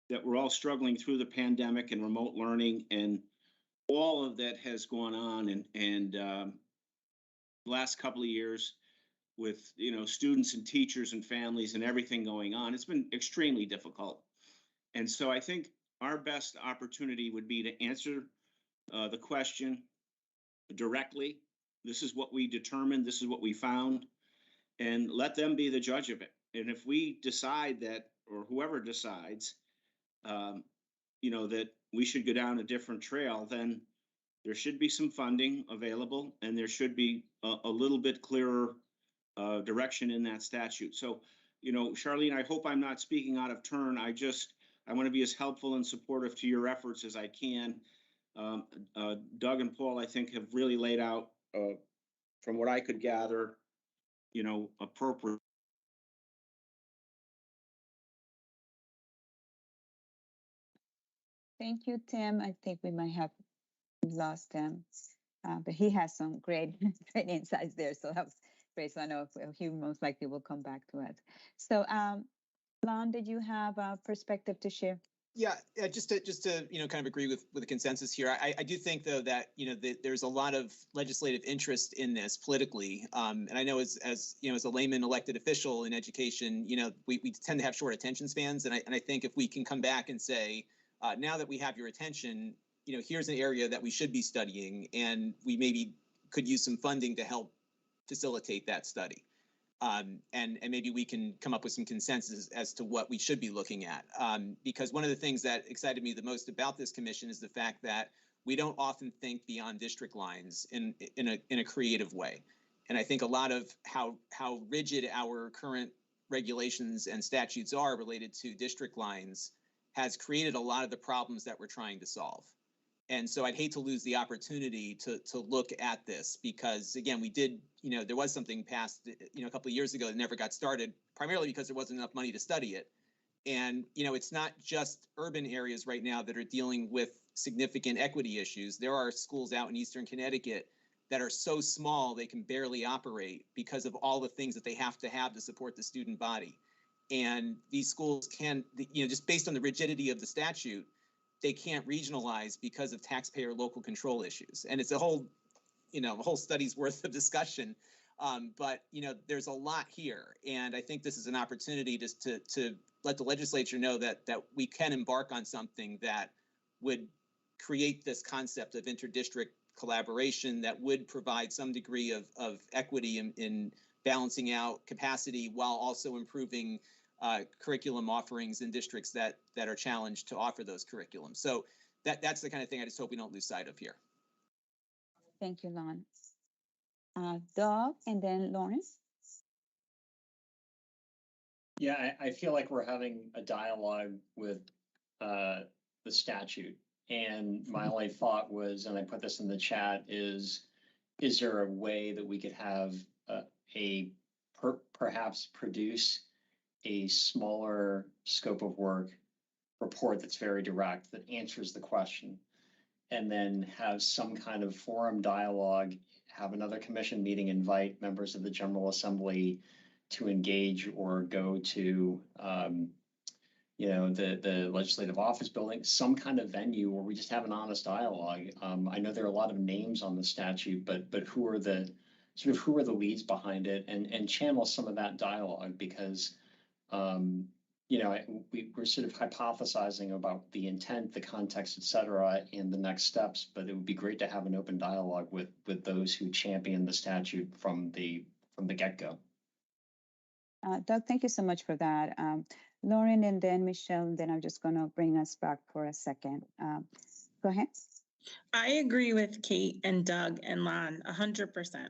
that we're all struggling through the pandemic and remote learning and all of that has gone on. And last couple of years with, students and teachers and families and everything going on, it's been extremely difficult. And so I think our best opportunity would be to answer the question directly. This is what we determined, this is what we found, and let them be the judge of it. And if we decide that, or whoever decides, that we should go down a different trail, then there should be some funding available and there should be a little bit clearer direction in that statute. So, Charlene, I hope I'm not speaking out of turn. I want to be as helpful and supportive to your efforts as I can. Doug and Paul, I think, have really laid out, from what I could gather, appropriate. Thank you, Tim. I think we might have lost him, but he has some great insights there. So that was great. So I know he most likely will come back to us. So, Lon, did you have a perspective to share? Yeah, just to kind of agree with the consensus here. I do think though that there's a lot of legislative interest in this politically, and I know as a layman elected official in education, we tend to have short attention spans, and I think if we can come back and say, now that we have your attention, here's an area that we should be studying, and we maybe could use some funding to help facilitate that study. And maybe we can come up with some consensus as to what we should be looking at. Because one of the things that excited me the most about this commission is the fact that we don't often think beyond district lines in a creative way. And I think a lot of how rigid our current regulations and statutes are related to district lines has created a lot of the problems that we're trying to solve. And so I'd hate to lose the opportunity to look at this because, again, we did, there was something passed, a couple of years ago that never got started, primarily because there wasn't enough money to study it. And, it's not just urban areas right now that are dealing with significant equity issues. There are schools out in Eastern Connecticut that are so small they can barely operate because of all the things that they have to support the student body. And these schools can, just based on the rigidity of the statute, they can't regionalize because of taxpayer local control issues. And it's a whole study's worth of discussion. But, there's a lot here. And I think this is an opportunity just to let the legislature know that we can embark on something that would create this concept of interdistrict collaboration that would provide some degree of equity in balancing out capacity while also improving curriculum offerings in districts that are challenged to offer those curriculums. So that's the kind of thing I just hope we don't lose sight of here. Thank you, Lon. Doug and then Lawrence. Yeah, I feel like we're having a dialogue with the statute. And my only thought was, and I put this in the chat, is there a way that we could have perhaps produce a smaller scope of work report that's very direct, that answers the question, and then have some kind of forum dialogue, have another commission meeting, invite members of the General Assembly to engage or go to the legislative office building, some kind of venue where we just have an honest dialogue. I know there are a lot of names on the statute, but who are the leads behind it, and channel some of that dialogue, because we're sort of hypothesizing about the intent, the context, et cetera, and the next steps, but it would be great to have an open dialogue with those who champion the statute from the get-go. Doug, thank you so much for that. Lauren and then Michelle, and then I'm just going to bring us back for a second. Go ahead. I agree with Kate and Doug and Lon 100%.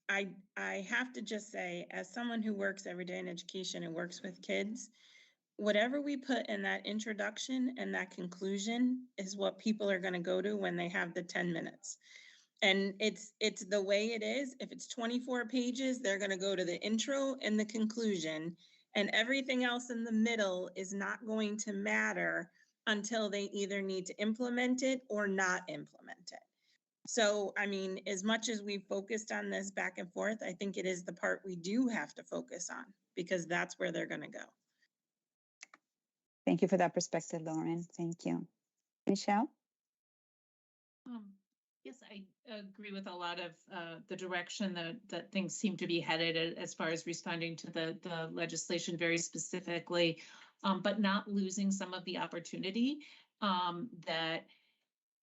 I have to just say, as someone who works every day in education and works with kids, whatever we put in that introduction and that conclusion is what people are going to go to when they have the 10 minutes. And it's the way it is. If it's 24 pages, they're going to go to the intro and the conclusion, and everything else in the middle is not going to matter until they either need to implement it or not implement it. So, I mean, as much as we've focused on this back and forth, I think it is the part we do have to focus on, because that's where they're going to go. Thank you for that perspective, Lauren. Thank you. Michelle? Yes, I agree with a lot of the direction that things seem to be headed as far as responding to the legislation very specifically, but not losing some of the opportunity that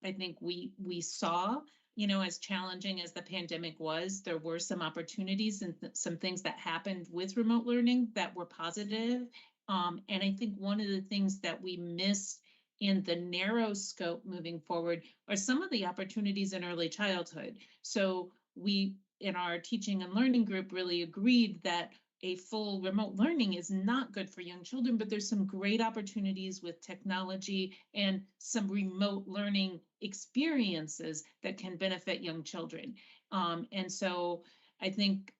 I think we saw. As challenging as the pandemic was, there were some opportunities and some things that happened with remote learning that were positive. And I think one of the things that we missed in the narrow scope moving forward are some of the opportunities in early childhood. So we, in our teaching and learning group, really agreed that a full remote learning is not good for young children, but there's some great opportunities with technology and some remote learning experiences that can benefit young children. And so I think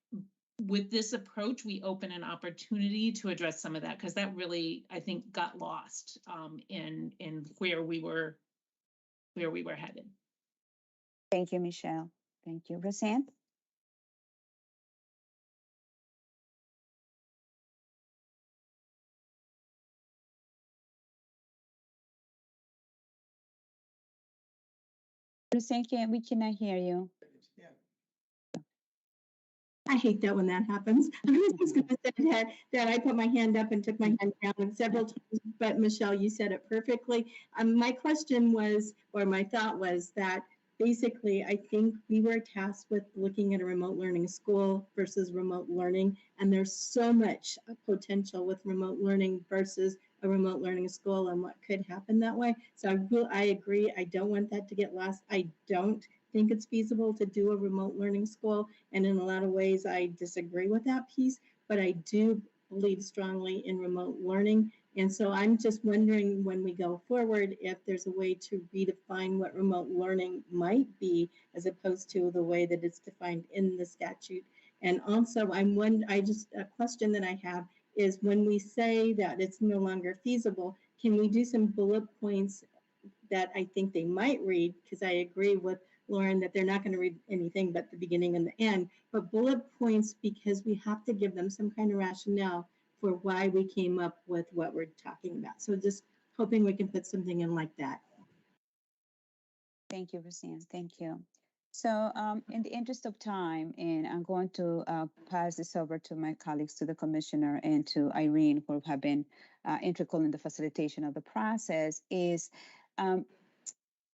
with this approach, we open an opportunity to address some of that, because that really, I think, got lost in where we were headed. Thank you, Michelle. Thank you. Roseanne? Roseanne, we cannot hear you. I hate that when that happens. I was just going to say that I put my hand up and took my hand down several times, but Michelle, you said it perfectly. My question was, or my thought was that basically, I think we were tasked with looking at a remote learning school versus remote learning, and there's so much potential with remote learning versus a remote learning school and what could happen that way. So I agree. I don't want that to get lost. I don't think it's feasible to do a remote learning school, and in a lot of ways I disagree with that piece, but I do believe strongly in remote learning. And so I'm just wondering, when we go forward, if there's a way to redefine what remote learning might be, as opposed to the way that it's defined in the statute. And also a question that I have is, when we say that it's no longer feasible, can we do some bullet points that I think they might read? Because I agree with Lauren that they're not going to read anything but the beginning and the end, but bullet points, because we have to give them some kind of rationale for why we came up with what we're talking about. So just hoping we can put something in like that. Thank you, Roseanne. Thank you. So in the interest of time, and I'm going to pass this over to my colleagues, to the commissioner and to Irene, who have been integral in the facilitation of the process, is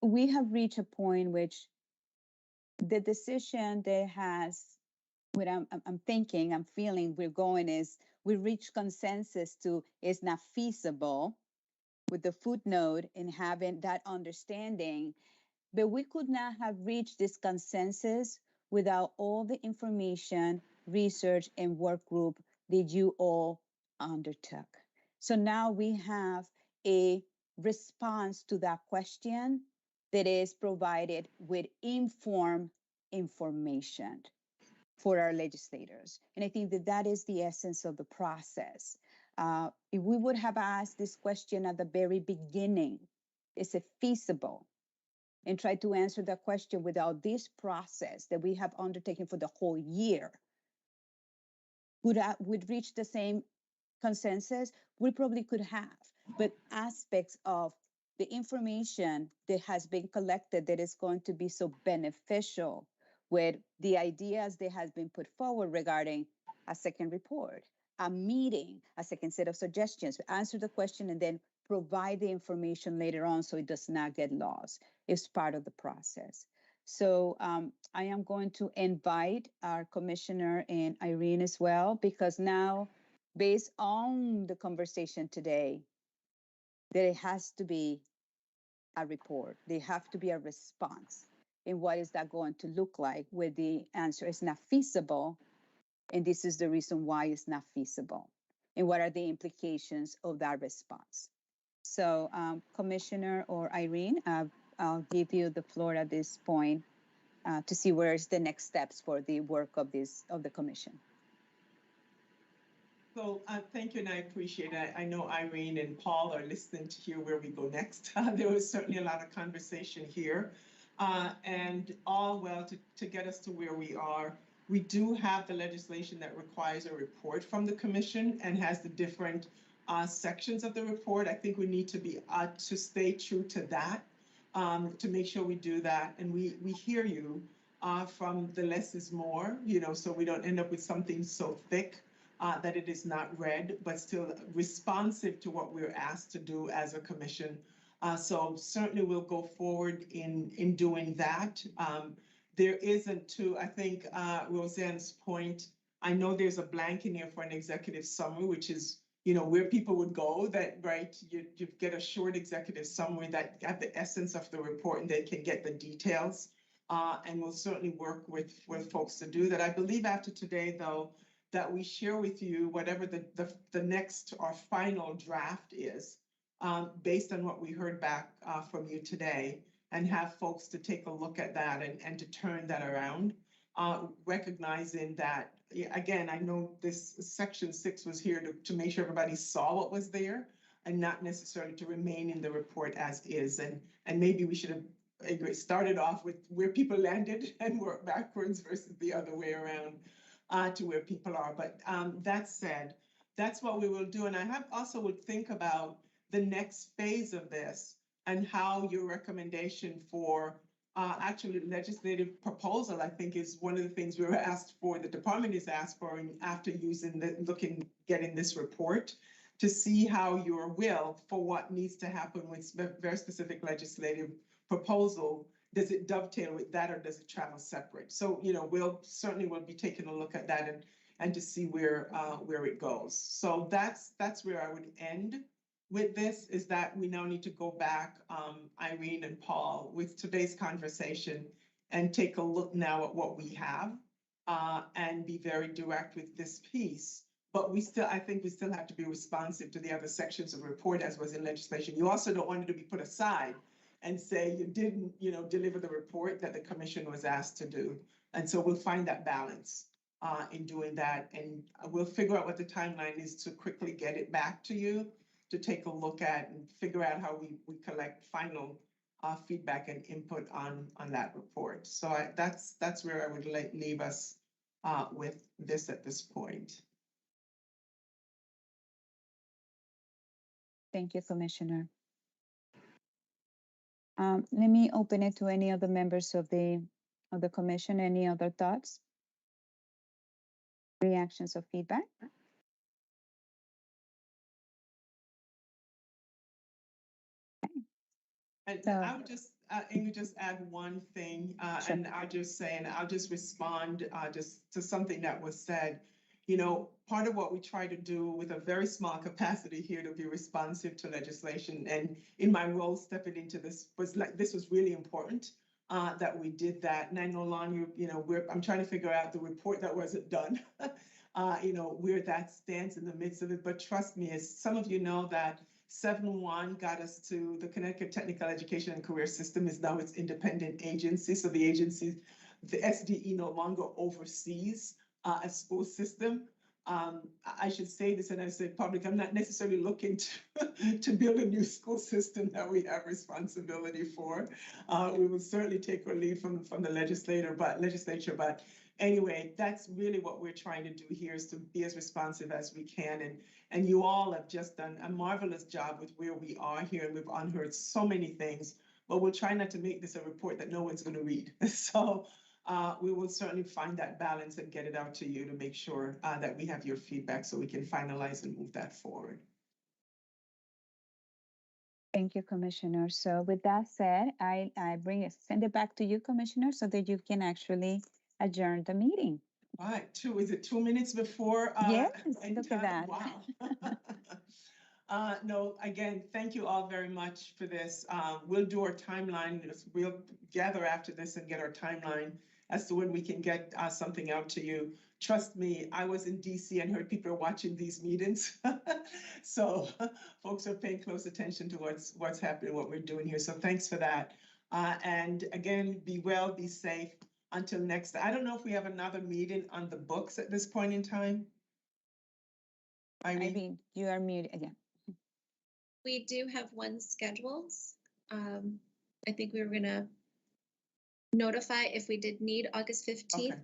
we have reached a point which the decision that has, what I'm thinking, I'm feeling we're going is, we reach consensus to it's not feasible, with the footnote and having that understanding, but we could not have reached this consensus without all the information, research, and work group that you all undertook. So now we have a response to that question that is provided with informed information for our legislators. And I think that that is the essence of the process. If we would have asked this question at the very beginning, is it feasible? And try to answer that question without this process that we have undertaken for the whole year, would reach the same consensus, we probably could have, but aspects of the information that has been collected that is going to be so beneficial with the ideas that has been put forward regarding a second report, a meeting, a second set of suggestions, answer the question and then provide the information later on so it does not get lost. It's part of the process. So I am going to invite our commissioner and Irene as well, because now, based on the conversation today, there has to be a report. There have to be a response. And what is that going to look like where the answer is not feasible? And this is the reason why it's not feasible. And what are the implications of that response? So Commissioner or Irene, I'll give you the floor at this point to see where's the next steps for the work of the commission. So thank you, and I appreciate it. I know Irene and Paul are listening to hear where we go next. There was certainly a lot of conversation here, and all well to get us to where we are. We do have the legislation that requires a report from the commission and has the different sections of the report. I think we need to be to stay true to that, to make sure we do that. And we hear you from the less is more, so we don't end up with something so thick that it is not read, but still responsive to what we're asked to do as a commission. So certainly we'll go forward in doing that. There isn't I think Roseanne's point, I know there's a blank in here for an executive summary, which is, where people would go that, right, you get a short executive summary that got the essence of the report and they can get the details. And we'll certainly work with folks to do that. I believe after today, though, that we share with you whatever the next or final draft is, based on what we heard back from you today, and have folks to take a look at that and to turn that around, recognizing that, again, I know this section 6 was here to make sure everybody saw what was there and not necessarily to remain in the report as is. And maybe we should have started off with where people landed and work backwards versus the other way around. To where people are. But that said, that's what we will do. And I also would think about the next phase of this and how your recommendation for actually legislative proposal, I think, is one of the things we were asked for, the department is asked for after getting this report, to see how your will for what needs to happen with very specific legislative proposal. Does it dovetail with that, or does it travel separate? So, we'll be taking a look at that and to see where it goes. So that's where I would end with this, is that we now need to go back, Irene and Paul, with today's conversation and take a look now at what we have and be very direct with this piece. But I think we still have to be responsive to the other sections of the report as was in legislation. You also don't want it to be put aside and say you didn't, deliver the report that the commission was asked to do. And so we'll find that balance in doing that. And we'll figure out what the timeline is to quickly get it back to you to take a look at and figure out how we collect final feedback and input on that report. So that's where I would leave us with this at this point. Thank you, Commissioner. Let me open it to any other members of the commission. Any other thoughts, reactions, or feedback? Okay. And So, I would just, Ingrid, just add one thing, Sure. and I'll just respond just to something that was said. Part of what we try to do with a very small capacity here to be responsive to legislation, and in my role stepping into this was really important that we did that. And I no longer, I'm trying to figure out the report that wasn't done, where that stands in the midst of it. But trust me, as some of you know, that 7-1 got us to the Connecticut Technical Education and Career System is now its independent agency. So the agency, the SDE, no longer oversees a school system. I should say this, and I say public, I'm not necessarily looking to build a new school system that we have responsibility for. We will certainly take our lead from the legislature, but anyway, that's really what we're trying to do here, is to be as responsive as we can. And you all have just done a marvelous job with where we are here. And we've unheard so many things, but we'll try not to make this a report that no one's going to read. So we will certainly find that balance and get it out to you to make sure that we have your feedback so we can finalize and move that forward. Thank you, Commissioner. So with that said, I send it back to you, Commissioner, so that you can actually adjourn the meeting. All right, is it 2 minutes before? Yes, end look at time? that. Wow. No, again, thank you all very much for this. We'll do our timeline. We'll gather after this and get our timeline as to when we can get something out to you. Trust me, I was in DC and heard people are watching these meetings. So folks are paying close attention to what's happening, what we're doing here. So thanks for that. And again, be well, be safe. Until next, I don't know if we have another meeting on the books at this point in time. Irene, you are muted again. We do have one scheduled. I think we were gonna notify if we did need August 15th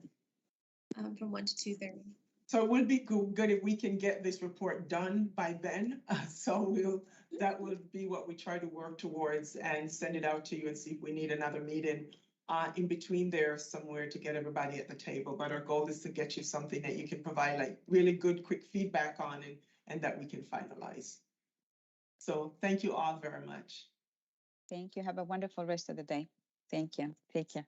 from 1 to 2:30. So it would be good if we can get this report done by then. So that would be what we try to work towards and send it out to you and see if we need another meeting in between there somewhere to get everybody at the table. But our goal is to get you something that you can provide like really good, quick feedback on and that we can finalize. So thank you all very much. Thank you. Have a wonderful rest of the day. Thank you. Take care.